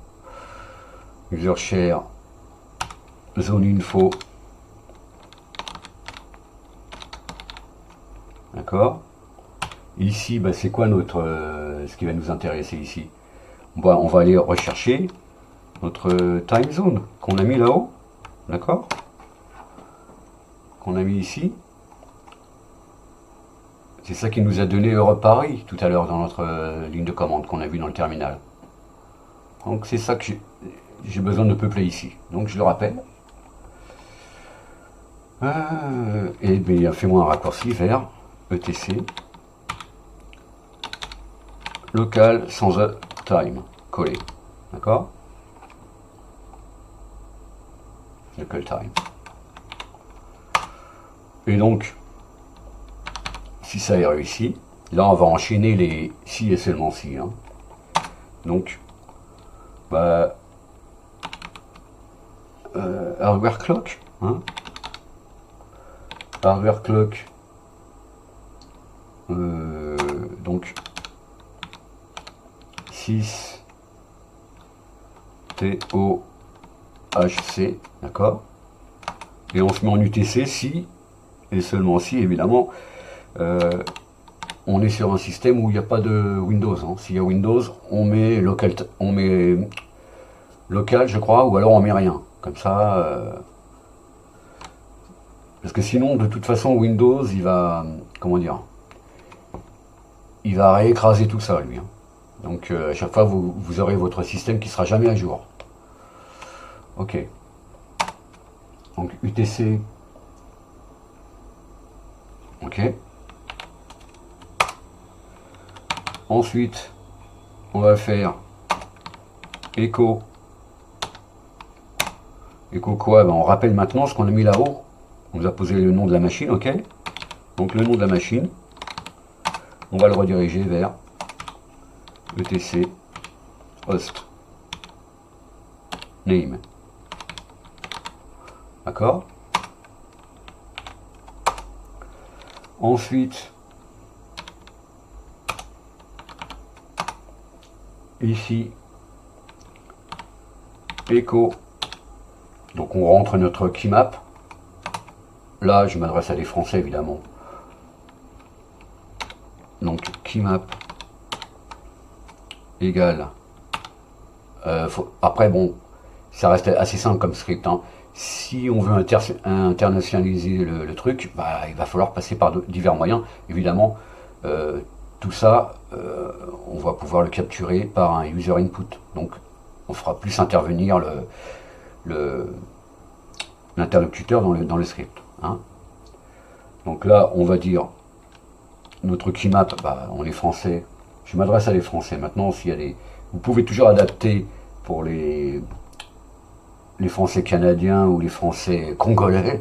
Speaker 1: User share zone info, d'accord? Ici, bah, c'est quoi notre ce qui va nous intéresser ici? Bah, on va aller rechercher notre time zone qu'on a mis là-haut, d'accord? Qu'on a mis ici. C'est ça qui nous a donné Europe Paris tout à l'heure dans notre ligne de commande qu'on a vu dans le terminal. Donc c'est ça que j'ai besoin de peupler ici. Donc je le rappelle. Et bien fais-moi un raccourci vers etc local sans time collé. D'accord? Local time. Et donc, si ça est réussi, là on va enchaîner les si et seulement si. Hein. Donc, bah, hardware clock. Hein. Hardware clock. Donc, 6 TOHC, d'accord? Et on se met en UTC si, et seulement si, évidemment, on est sur un système où il n'y a pas de Windows. Hein. S'il y a Windows, on met local, je crois, ou alors on met rien. Comme ça, parce que sinon, de toute façon, Windows, il va, comment dire, il va réécraser tout ça, lui. Hein. Donc, à chaque fois, vous aurez votre système qui sera jamais à jour. Ok. Donc, UTC. Ok. Ensuite, on va faire echo. Echo quoi? Ben, on rappelle maintenant ce qu'on a mis là-haut. On nous a posé le nom de la machine, ok? Donc le nom de la machine, on va le rediriger vers etc host name. D'accord? Ensuite, ici, echo. Donc on rentre notre keymap. Là, je m'adresse à des Français, évidemment. Donc keymap égale. Après, bon, ça reste assez simple comme script. Hein. Si on veut internationaliser le truc, bah, il va falloir passer par divers moyens. Évidemment, tout ça, on va pouvoir le capturer par un user input. Donc, on fera plus intervenir l'interlocuteur dans le script. Hein. Donc là, on va dire notre keymap, bah, on est français. Je m'adresse à les Français. Maintenant, s'il y a des, vous pouvez toujours adapter pour les Français canadiens ou les Français congolais.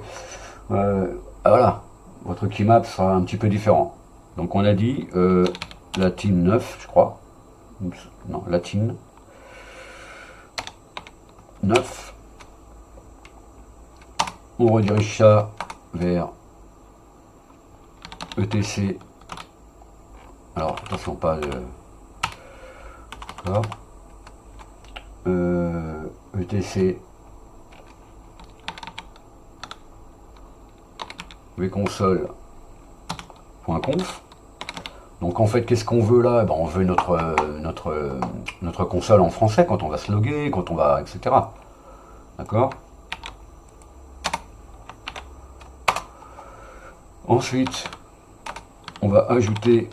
Speaker 1: Voilà, votre keymap sera un petit peu différent. Donc on a dit latine 9, je crois. Non, latine 9. On redirige ça vers etc. Alors attention, pas de. D'accord. etc. vconsole .conf. Donc en fait, qu'est-ce qu'on veut là? Ben, on veut notre console en français quand on va se loguer, quand on va, etc. D'accord? Ensuite, on va ajouter,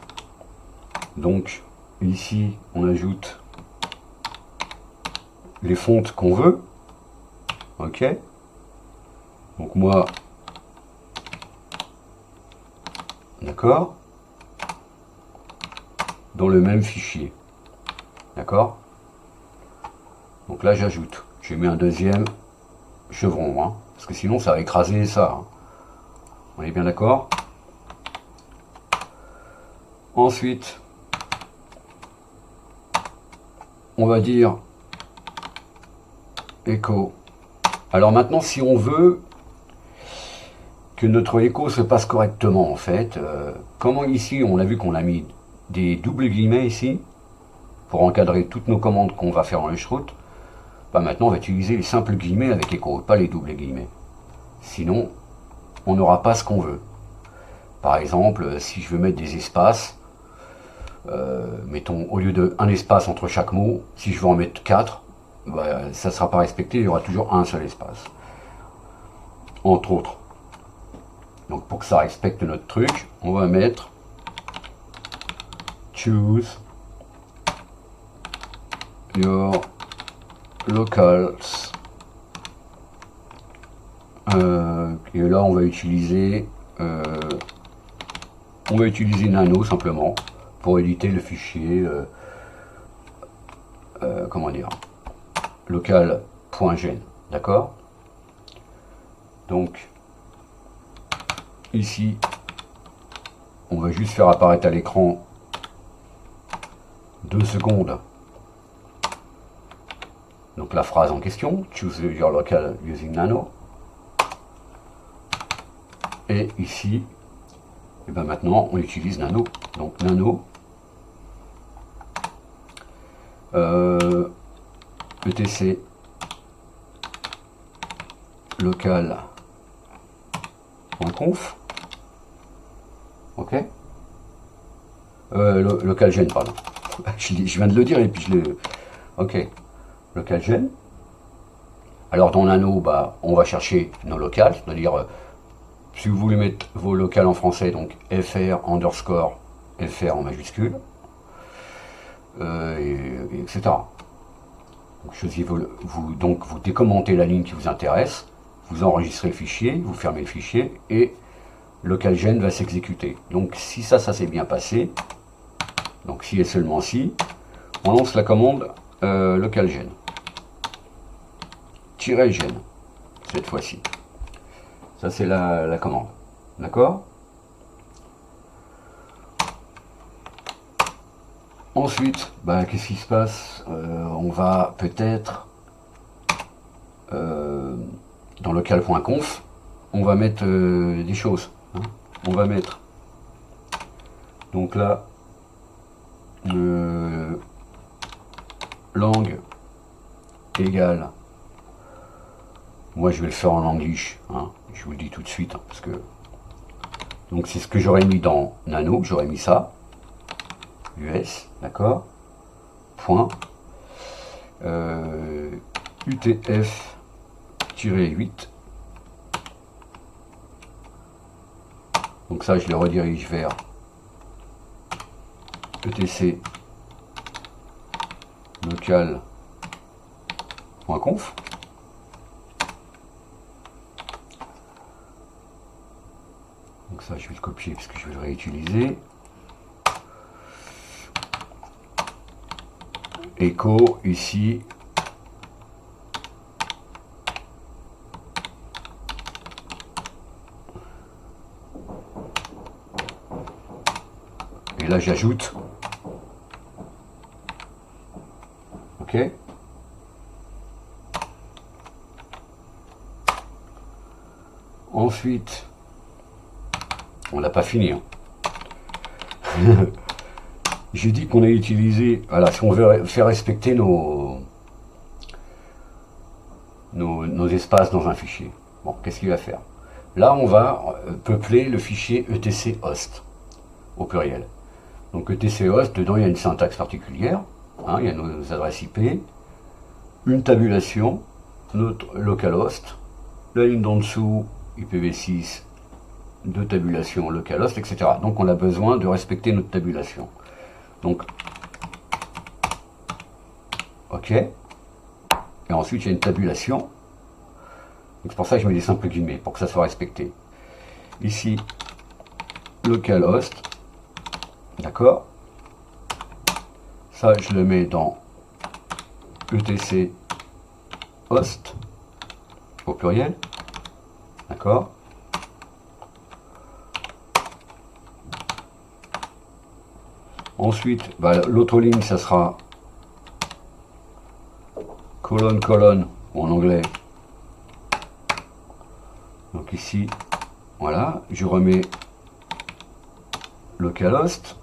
Speaker 1: donc ici, on ajoute les fontes qu'on veut. Ok? Donc moi, d'accord? Dans le même fichier. D'accord? Donc là, j'ajoute. J'ai mis un deuxième chevron, hein, parce que sinon, ça va écraser ça. Hein. On est bien d'accord? Ensuite, on va dire écho. Alors maintenant, si on veut que notre écho se passe correctement, en fait, comment ici, on a vu qu'on a mis des doubles guillemets ici, pour encadrer toutes nos commandes qu'on va faire en Lustroot, bah maintenant on va utiliser les simples guillemets avec écho, pas les doubles guillemets. Sinon, on n'aura pas ce qu'on veut. Par exemple, si je veux mettre des espaces, mettons, au lieu de un espace entre chaque mot, si je veux en mettre 4, bah, ça ne sera pas respecté, il y aura toujours un seul espace. Entre autres. Donc pour que ça respecte notre truc, on va mettre choose your locals. Et là on va utiliser Nano simplement pour éditer le fichier comment dire, local.gen, d'accord? Donc ici on va juste faire apparaître à l'écran 2 secondes donc la phrase en question, choose your local using Nano. Et ici, et ben maintenant on utilise Nano. Donc Nano etc local.conf. Ok, localgen, pardon. Je viens de le dire et puis je l'ai. Ok, localgen. Alors dans Nano, bah, on va chercher nos locales, c'est-à-dire si vous voulez mettre vos locales en français, donc fr underscore fr en majuscule, etc. Donc vous décommentez la ligne qui vous intéresse, vous enregistrez le fichier, vous fermez le fichier et localgen va s'exécuter. Donc si ça s'est bien passé, donc si et seulement si, on lance la commande localgen -gen cette fois-ci. Ça c'est la commande, d'accord? Ensuite, bah, qu'est-ce qui se passe? On va peut-être dans local.conf, on va mettre des choses. Hein. On va mettre donc là langue égale. Moi je vais le faire en anglais, hein. Je vous le dis tout de suite, hein, parce que donc c'est ce que j'aurais mis dans Nano, j'aurais mis ça. US, d'accord, point, UTF-8, donc ça je le redirige vers ETC local.conf. Donc ça je vais le copier parce que je vais le réutiliser. Écho ici. Et là j'ajoute. Ok. Ensuite, on n'a pas fini. Hein. J'ai dit qu'on a utilisé, voilà, si on veut faire respecter nos espaces dans un fichier. Bon, qu'est-ce qu'il va faire? Là, on va peupler le fichier etc host. au pluriel. Donc ETC host, dedans il y a une syntaxe particulière, hein, il y a nos adresses IP, une tabulation, notre localhost, la ligne d'en dessous IPv6 de tabulation localhost, etc. Donc on a besoin de respecter notre tabulation. Donc OK. Et ensuite il y a une tabulation. C'est pour ça que je mets des simples guillemets, pour que ça soit respecté. Ici, localhost. D'accord. Ça, je le mets dans ETC host au pluriel. D'accord. Ensuite, bah, l'autre ligne, ça sera colonne, colonne, ou en anglais. Donc ici, voilà, je remets localhost.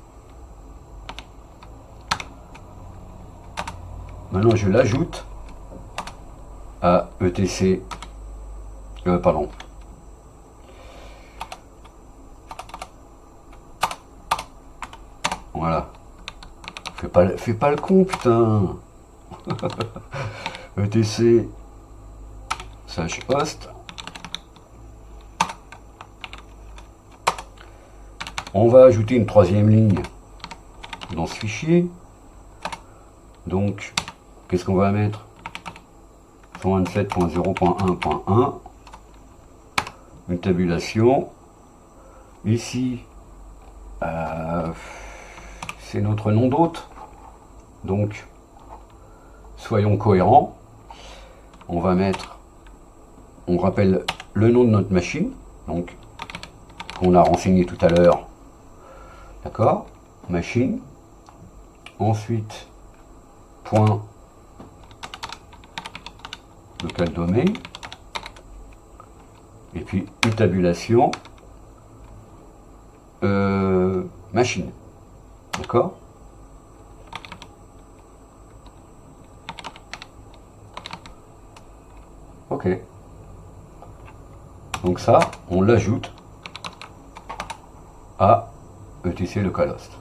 Speaker 1: Maintenant, je l'ajoute à ETC, pardon. Voilà. Fais pas le con, putain. ETC /host. On va ajouter une troisième ligne dans ce fichier. Donc, qu'est-ce qu'on va mettre? 127.0.1.1, une tabulation. Ici, c'est notre nom d'hôte. Donc, soyons cohérents. On va mettre, on rappelle le nom de notre machine, donc qu'on a renseigné tout à l'heure. D'accord? Machine. Ensuite, point local domain. Et puis une tabulation machine. D'accord? Ok. Donc ça, on l'ajoute à ETC localhost.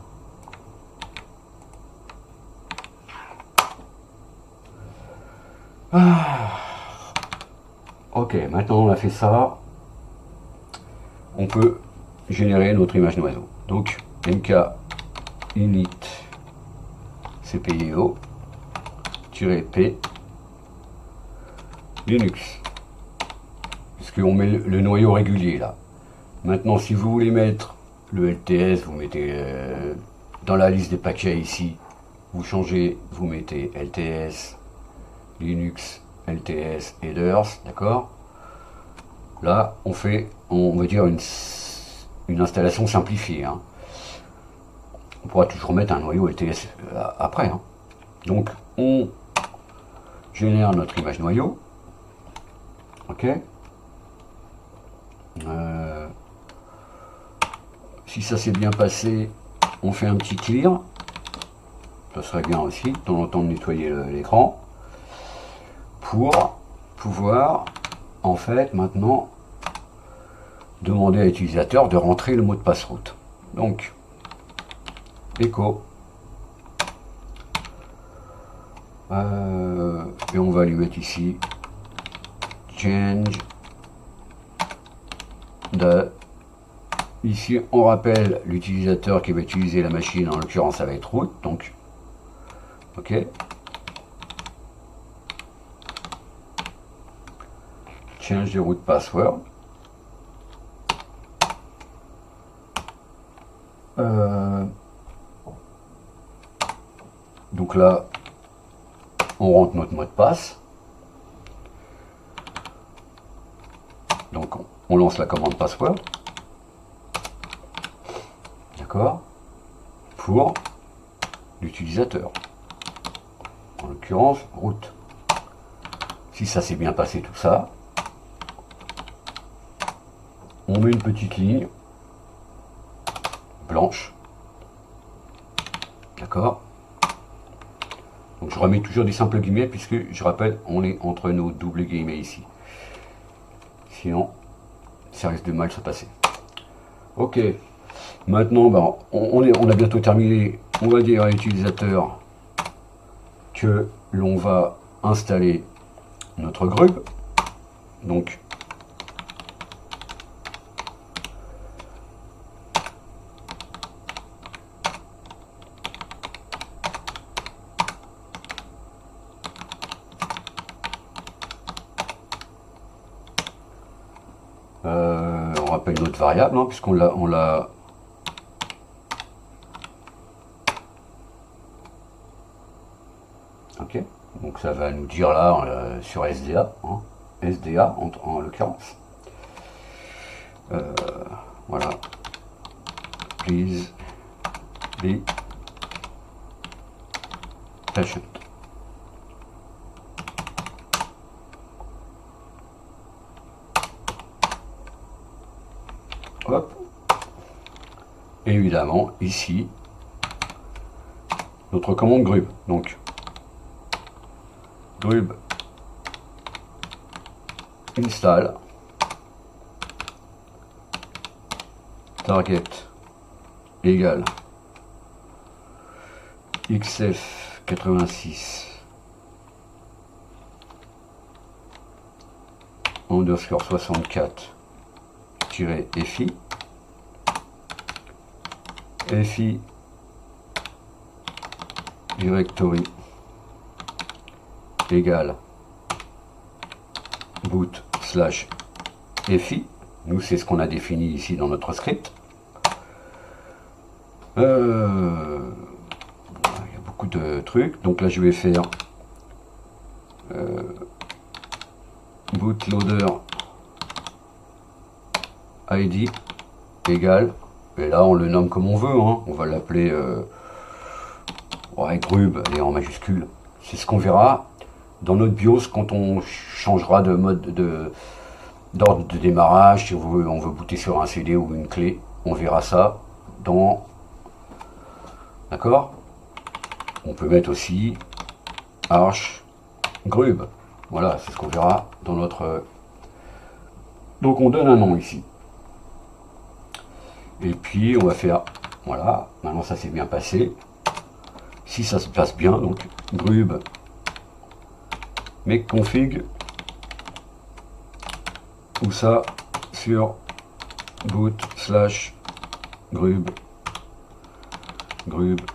Speaker 1: Ok, maintenant on a fait ça, on peut générer notre image d'oiseau. Donc mk init cpio-p Linux, puisqu'on met le noyau régulier là. Maintenant, si vous voulez mettre le LTS, vous mettez dans la liste des paquets ici, vous changez, vous mettez LTS, Linux, LTS, headers, d'accord. Là, on fait, on va dire, une installation simplifiée. Hein. On pourra toujours mettre un noyau LTS après. Hein. Donc, on génère notre image noyau. Ok. Si ça s'est bien passé, on fait un petit clear. Ça serait bien aussi, de temps en temps, de nettoyer l'écran. Pour pouvoir, en fait, maintenant, demander à l'utilisateur de rentrer le mot de passe route. Donc, echo. Et on va lui mettre ici change de. Ici, on rappelle l'utilisateur qui va utiliser la machine, en l'occurrence, ça va être root. Donc, ok. Change the root password. Donc là, on rentre notre mot de passe. Donc on lance la commande password. D'accord? Pour l'utilisateur. En l'occurrence, root. Si ça s'est bien passé tout ça, on met une petite ligne blanche. D'accord? Donc je remets toujours des simples guillemets puisque je rappelle, on est entre nos doubles guillemets ici. Sinon, ça risque de mal se passer. Ok. Maintenant, ben, on a bientôt terminé. On va dire à l'utilisateur que l'on va installer notre grub. Donc, on rappelle notre variable, hein, puisqu'on l'a. Ok, donc ça va nous dire là sur SDA, hein, SDA en l'occurrence. Voilà. Please be patient. Hop. Et évidemment, ici, notre commande grub. Donc, grub install target égale xf86 underscore 64 FI FI directory égale boot slash FI. Nous, c'est ce qu'on a défini ici dans notre script. Il y a beaucoup de trucs. Donc là, je vais faire bootloader ID égale, et là on le nomme comme on veut, hein. On va l'appeler grub et en majuscule. C'est ce qu'on verra dans notre BIOS quand on changera de mode d'ordre de démarrage. Si on veut booter sur un CD ou une clé, on verra ça dans. D'accord. On peut mettre aussi arch grub. Voilà, c'est ce qu'on verra dans notre. Donc on donne un nom ici. Et puis on va faire, voilà, maintenant ça s'est bien passé. Si ça se passe bien, donc grub make config, ou ça sur boot slash grub grub.cfg.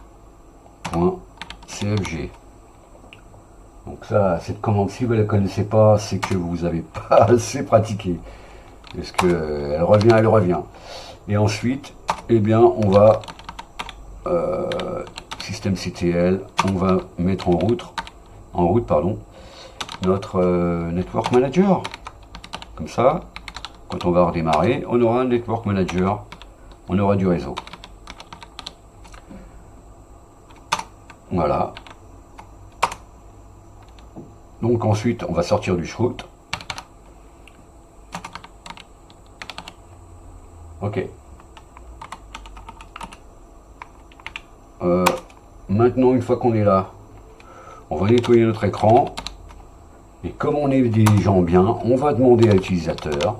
Speaker 1: Donc ça, cette commande, si vous ne la connaissez pas, c'est que vous n'avez pas assez pratiqué. Parce que elle revient. Et ensuite, eh bien, on va systemctl, on va mettre en route notre network manager. Comme ça, quand on va redémarrer, on aura un network manager, on aura du réseau. Voilà. Donc ensuite, on va sortir du chroot. Ok. Maintenant, une fois qu'on est là, on va nettoyer notre écran. Et comme on est des gens bien, on va demander à l'utilisateur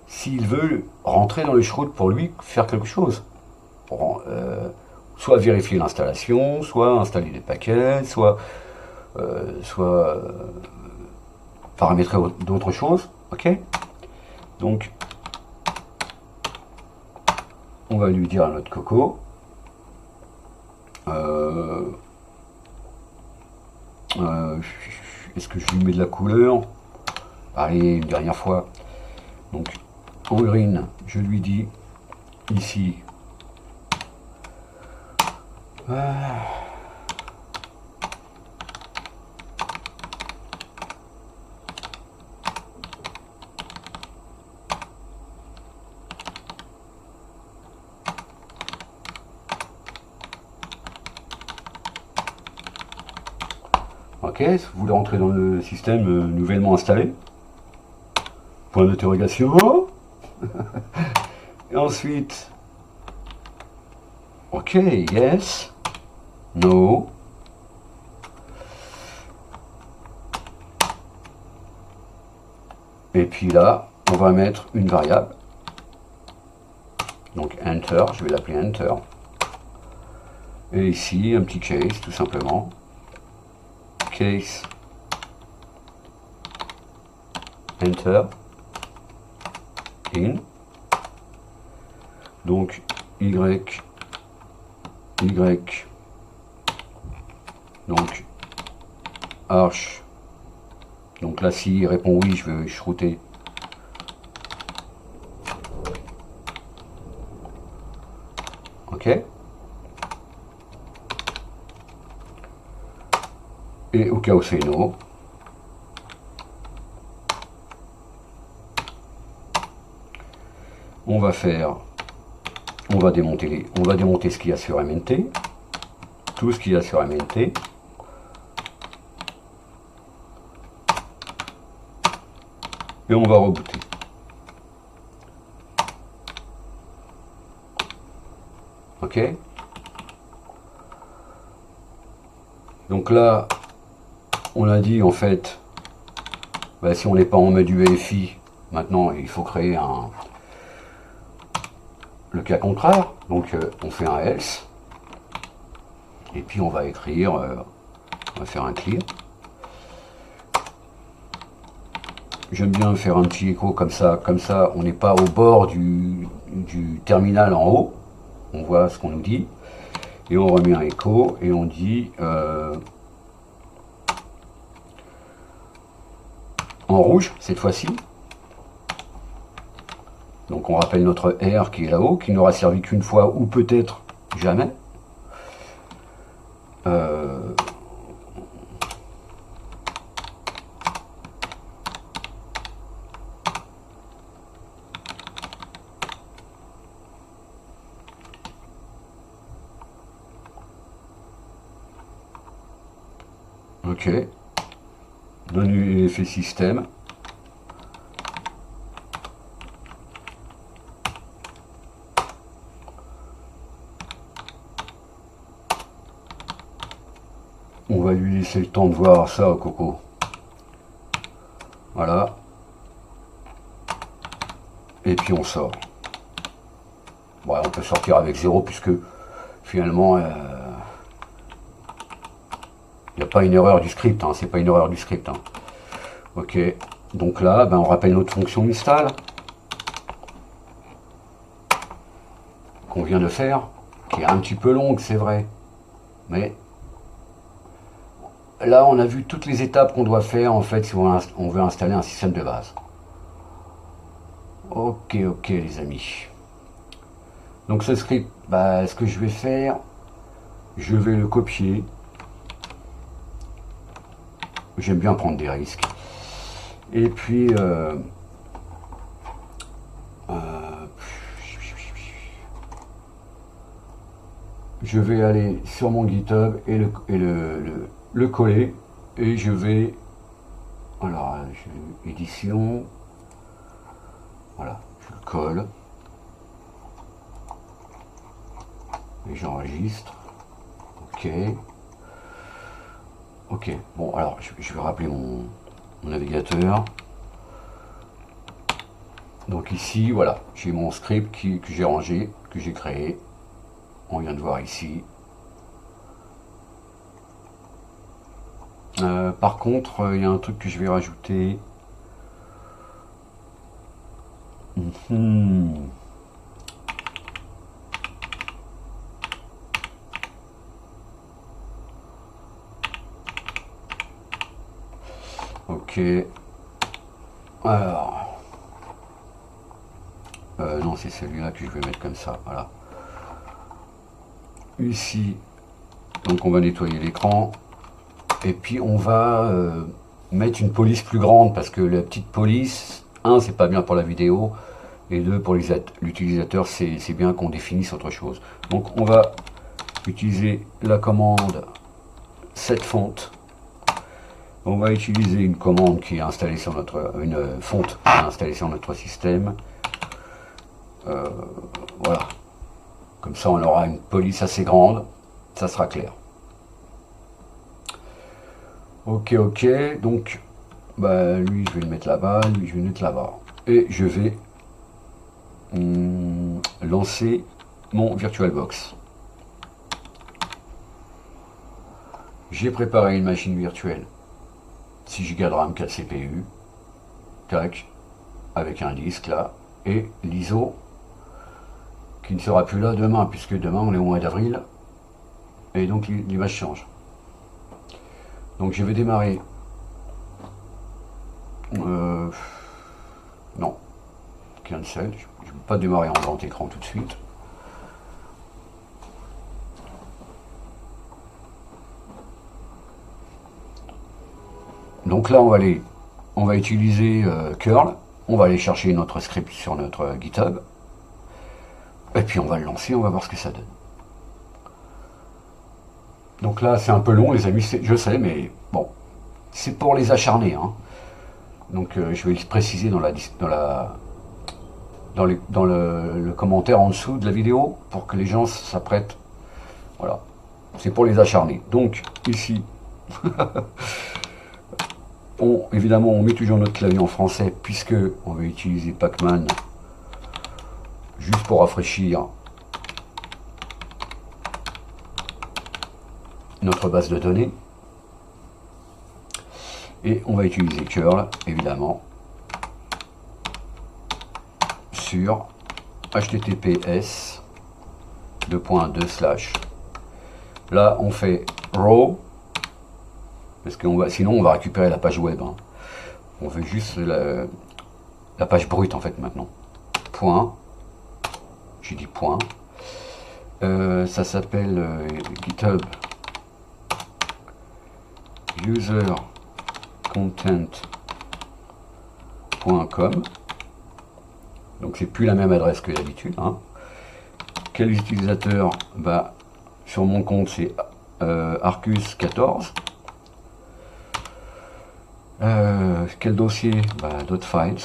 Speaker 1: s'il veut rentrer dans le chroot pour lui faire quelque chose. Soit vérifier l'installation, soit installer des paquets, soit paramétrer d'autres choses. Ok. Donc, on va lui dire à notre coco. Est-ce que je lui mets de la couleur? Allez, une dernière fois. Donc, en green, je lui dis ici. Ok, vous voulez rentrer dans le système nouvellement installé? Point d'interrogation. Et ensuite, ok, yes, no. Et puis là, on va mettre une variable Donc Enter, je vais l'appeler Enter. Et ici, un petit case, tout simplement. Case Enter in. Donc Y, donc arch. Donc là, s'il répond oui, je vais shrouter. Ok. Et au cas où c'est no, on va démonter ce qu'il y a sur MNT, tout ce qu'il y a sur MNT. Et on va rebooter. Ok. Donc là, on a dit en fait, bah, si on n'est pas en mode UEFI, maintenant il faut créer le cas contraire. Donc on fait un else. Et puis on va écrire, on va faire un clear. J'aime bien faire un petit écho comme ça on n'est pas au bord du terminal en haut, on voit ce qu'on nous dit, et on remet un écho, et on dit en rouge cette fois-ci, donc on rappelle notre R qui est là-haut, qui n'aura servi qu'une fois, ou peut-être jamais. Ok, menu effet système. On va lui laisser le temps de voir ça au coco. Voilà. Et puis on sort. Bon, on peut sortir avec 0 puisque finalement il n'y a pas une erreur du script, hein, c'est pas une erreur du script. Hein. Ok, donc là, ben, on rappelle notre fonction install qu'on vient de faire, qui est un petit peu longue, c'est vrai. Mais là, on a vu toutes les étapes qu'on doit faire en fait si on veut installer un système de base. Ok, les amis. Donc ce script, bah, ce que je vais faire, je vais le copier. J'aime bien prendre des risques. Et puis, je vais aller sur mon GitHub et le coller. Et je vais, alors, édition, voilà, je le colle. Et j'enregistre. Ok. Ok, bon, alors, je vais rappeler mon navigateur. Donc ici, voilà, j'ai mon script que j'ai rangé, que j'ai créé. On vient de voir ici. Par contre, il y a un truc que je vais rajouter. Ok. Alors. Non, c'est celui-là que je vais mettre comme ça. Voilà. Ici. Donc on va nettoyer l'écran. Et puis on va mettre une police plus grande parce que la petite police, un, c'est pas bien pour la vidéo. Et deux, pour l'utilisateur, c'est bien qu'on définisse autre chose. Donc on va utiliser la commande setFont. On va utiliser une commande qui est installée sur une fonte qui est installée sur notre système. Voilà. Comme ça, on aura une police assez grande. Ça sera clair. Ok. Donc, bah, lui, je vais le mettre là-bas. Lui, je vais le mettre là-bas. Et je vais lancer mon VirtualBox. J'ai préparé une machine virtuelle 6 Go de RAM, 4 CPU, tac, avec un disque là, et l'ISO qui ne sera plus là demain, puisque demain on est au mois d'avril, et donc l'image change. Donc je vais démarrer. Non, cancel, je ne peux pas démarrer en grand écran tout de suite. Donc là on va utiliser curl, on va aller chercher notre script sur notre GitHub, et puis on va le lancer, on va voir ce que ça donne. Donc là c'est un peu long les amis, je sais, mais bon, c'est pour les acharnés, hein. Donc je vais le préciser dans le commentaire en dessous de la vidéo, pour que les gens s'apprêtent. Voilà, c'est pour les acharnés. Donc ici, évidemment on met toujours notre clavier en français, puisque on va utiliser Pacman, juste pour rafraîchir notre base de données. Et on va utiliser curl, évidemment, sur https :/. Là on fait raw, parce que sinon on va récupérer la page web, hein. On veut juste la page brute en fait maintenant. Point, j'ai dit point. Ça s'appelle GitHub user content.com. Donc c'est plus la même adresse que d'habitude, hein. Quel utilisateur? Bah, sur mon compte c'est Arcus14. Quel dossier? Bah, .files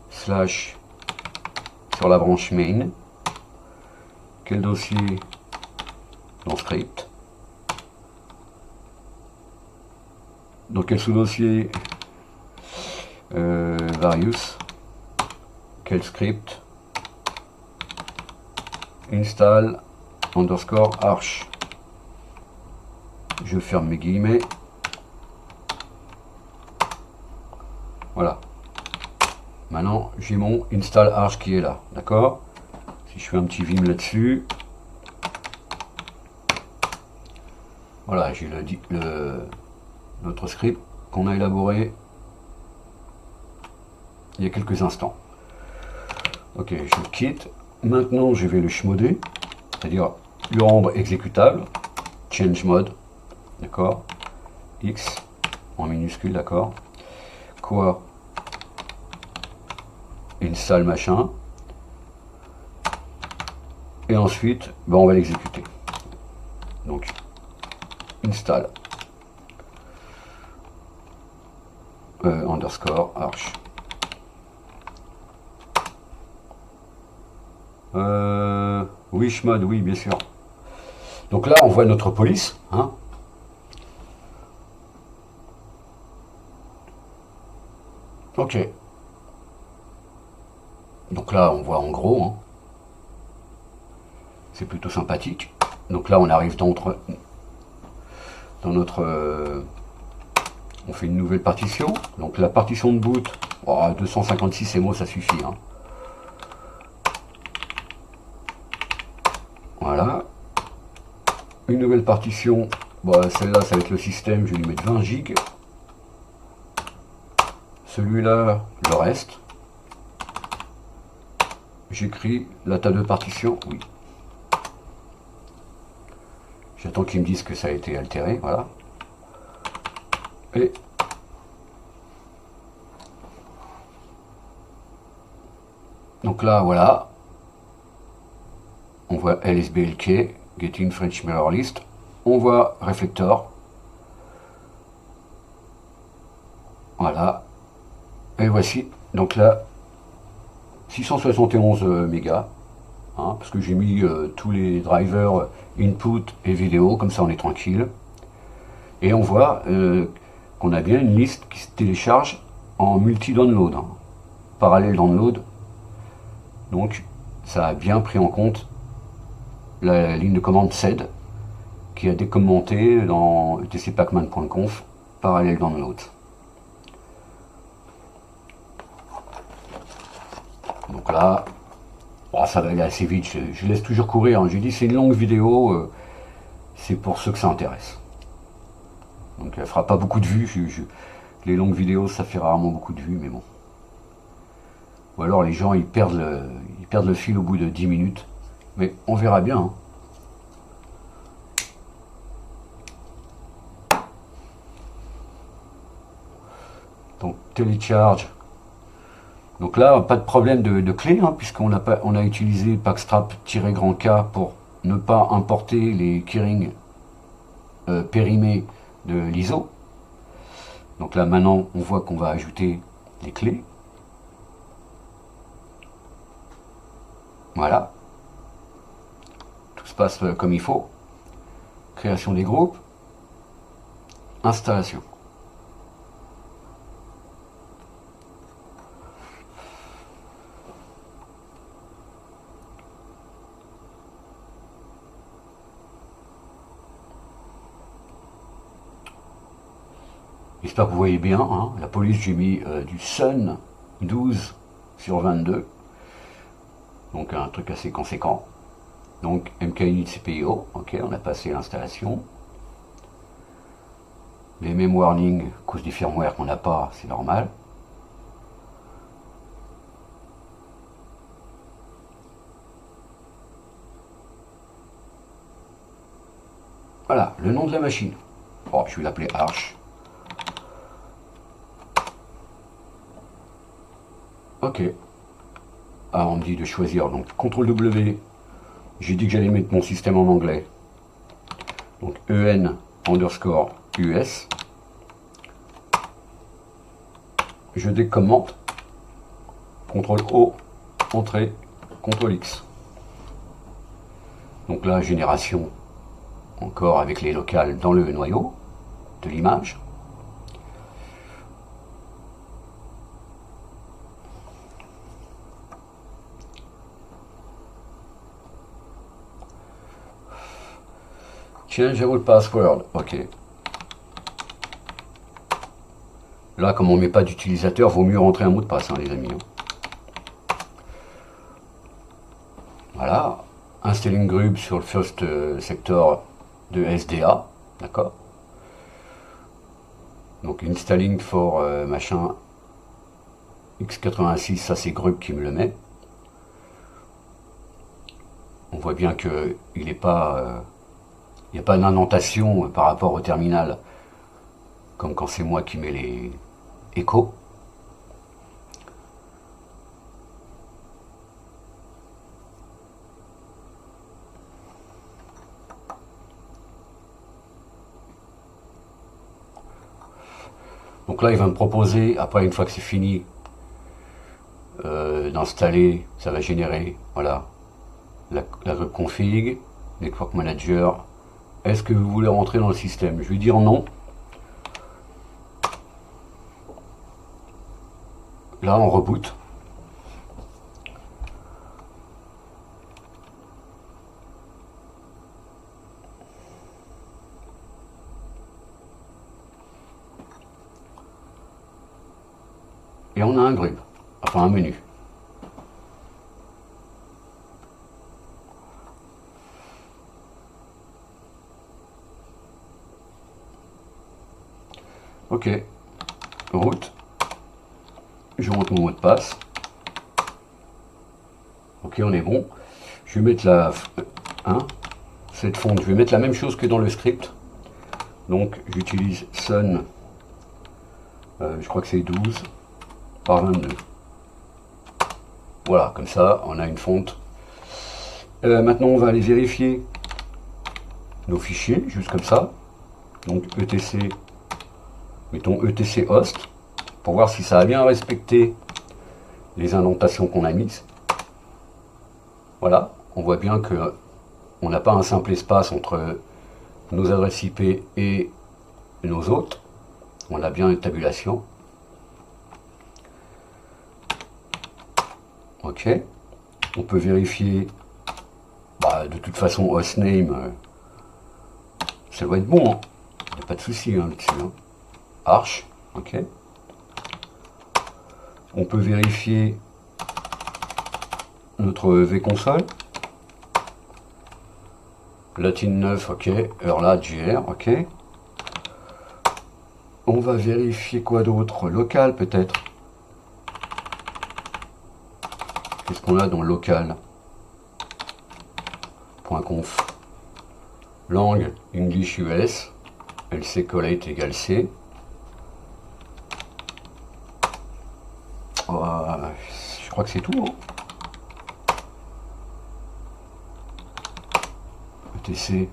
Speaker 1: slash sur la branche main. Quel dossier? Dans script. Donc quel sous-dossier? Various. Quel script? Install underscore arch. Je ferme mes guillemets. Voilà. Maintenant j'ai mon install arch qui est là, d'accord? Si je fais un petit vim là-dessus, voilà, j'ai notre script qu'on a élaboré il y a quelques instants. Ok, je quitte. Maintenant je vais le chmoder, c'est-à-dire le rendre exécutable. Change mode, d'accord? X en minuscule, d'accord? Quoi? Install machin. Et ensuite ben, on va l'exécuter. Donc install underscore arch. Oui, chmod, oui, bien sûr. Donc là, on voit notre police, hein. Ok. Donc là, on voit en gros, hein. C'est plutôt sympathique. Donc là, on arrive dans notre on fait une nouvelle partition. Donc la partition de boot, oh, 256 MO, ça suffit, hein. Voilà. Une nouvelle partition. Bon, celle-là, ça va être le système. Je vais lui mettre 20 gigs. Celui-là, le reste. J'écris la table de partition. Oui. J'attends qu'ils me disent que ça a été altéré. Voilà. Et donc là, voilà. On voit LSBLK, Getting French Mirror List. On voit Reflector. Voilà. Et voici. Donc là, 671 mégas. Hein, parce que j'ai mis tous les drivers input et vidéo. Comme ça, on est tranquille. Et on voit qu'on a bien une liste qui se télécharge en multi-download. Hein. Parallèle download. Donc ça a bien pris en compte la ligne de commande SED qui a décommenté dans etcpacman.conf parallèle download. Donc là, oh, ça va aller assez vite, je laisse toujours courir, hein. J'ai dit c'est une longue vidéo, c'est pour ceux que ça intéresse. Donc elle fera pas beaucoup de vues, les longues vidéos ça fait rarement beaucoup de vues, mais bon. Ou alors les gens ils perdent le fil au bout de 10 minutes, mais on verra bien, hein. Donc télécharge. Donc là, pas de problème de clé, hein, puisqu'on a utilisé packstrap-K pour ne pas importer les keyrings périmés de l'ISO. Donc là maintenant, on voit qu'on va ajouter les clés. Voilà. Tout se passe comme il faut. Création des groupes. Installation. J'espère que vous voyez bien, hein. La police, j'ai mis du Sun 12/22. Donc un truc assez conséquent. Donc MKinit CPIO, ok, on a passé l'installation. Les mêmes warnings, à cause du firmware qu'on n'a pas, c'est normal. Voilà, le nom de la machine. Oh, je vais l'appeler Arch. Ok. Ah, on me dit de choisir, donc CTRL W. J'ai dit que j'allais mettre mon système en anglais. Donc EN_US. Je décommente. CTRL O, entrée, CTRL X. Donc là, génération, encore avec les locales dans le noyau de l'image. Changeable password, ok. Là, comme on ne met pas d'utilisateur, vaut mieux rentrer un mot de passe, hein, les amis. Voilà. Installing Grub sur le first sector de SDA, d'accord. Donc installing for machin x86, ça c'est Grub qui me le met. On voit bien que il n'est pas, il n'y a pas d'indentation par rapport au terminal, comme quand c'est moi qui mets les échos. Donc là, il va me proposer, après, une fois que c'est fini, d'installer, ça va générer, voilà, la group config, network manager. Est-ce que vous voulez rentrer dans le système? Je vais dire non. Là, on reboot. Et on a un grub, enfin un menu. Ok, route. Je rentre mon mot de passe. Ok, on est bon. Je vais mettre cette fonte. Je vais mettre la même chose que dans le script. Donc j'utilise Sun, je crois que c'est 12/22. Voilà, comme ça, on a une fonte. Maintenant, on va aller vérifier nos fichiers, juste comme ça. Donc etc, mettons etc host, pour voir si ça a bien respecté les indentations qu'on a mises. Voilà, on voit bien que on n'a pas un simple espace entre nos adresses IP et nos hôtes. On a bien une tabulation. Ok. On peut vérifier, de toute façon hostname, ça doit être bon, hein. Il n'y a pas de souci là-dessus. Hein. Arch, ok. On peut vérifier notre vconsole. Latin 9, ok. Eurlat, JR, ok. On va vérifier quoi d'autre? Local peut-être. Qu'est-ce qu'on a dans local? .conf. Langue English US. LC collate égale C. Je crois que c'est tout. Hein. ETC.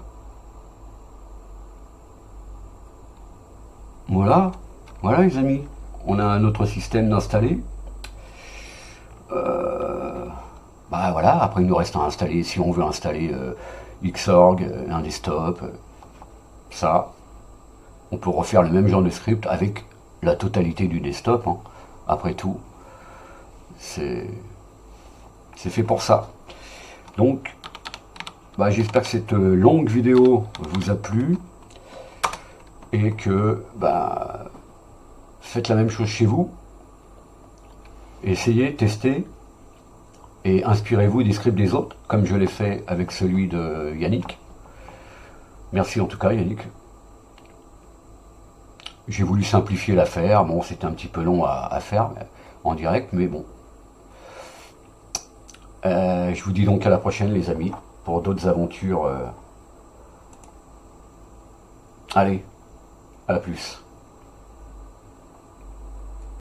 Speaker 1: Voilà. Voilà les amis. On a notre système d'installer. Voilà, après il nous reste à installer, si on veut installer Xorg, un desktop, ça. On peut refaire le même genre de script avec la totalité du desktop. Hein. Après tout, c'est fait pour ça. Donc, j'espère que cette longue vidéo vous a plu et que faites la même chose chez vous. Essayez, testez et inspirez-vous des scripts des autres, comme je l'ai fait avec celui de Yannick. Merci en tout cas Yannick. J'ai voulu simplifier l'affaire, bon c'était un petit peu long à faire en direct, mais bon. Je vous dis donc à la prochaine les amis, pour d'autres aventures. Allez, à plus.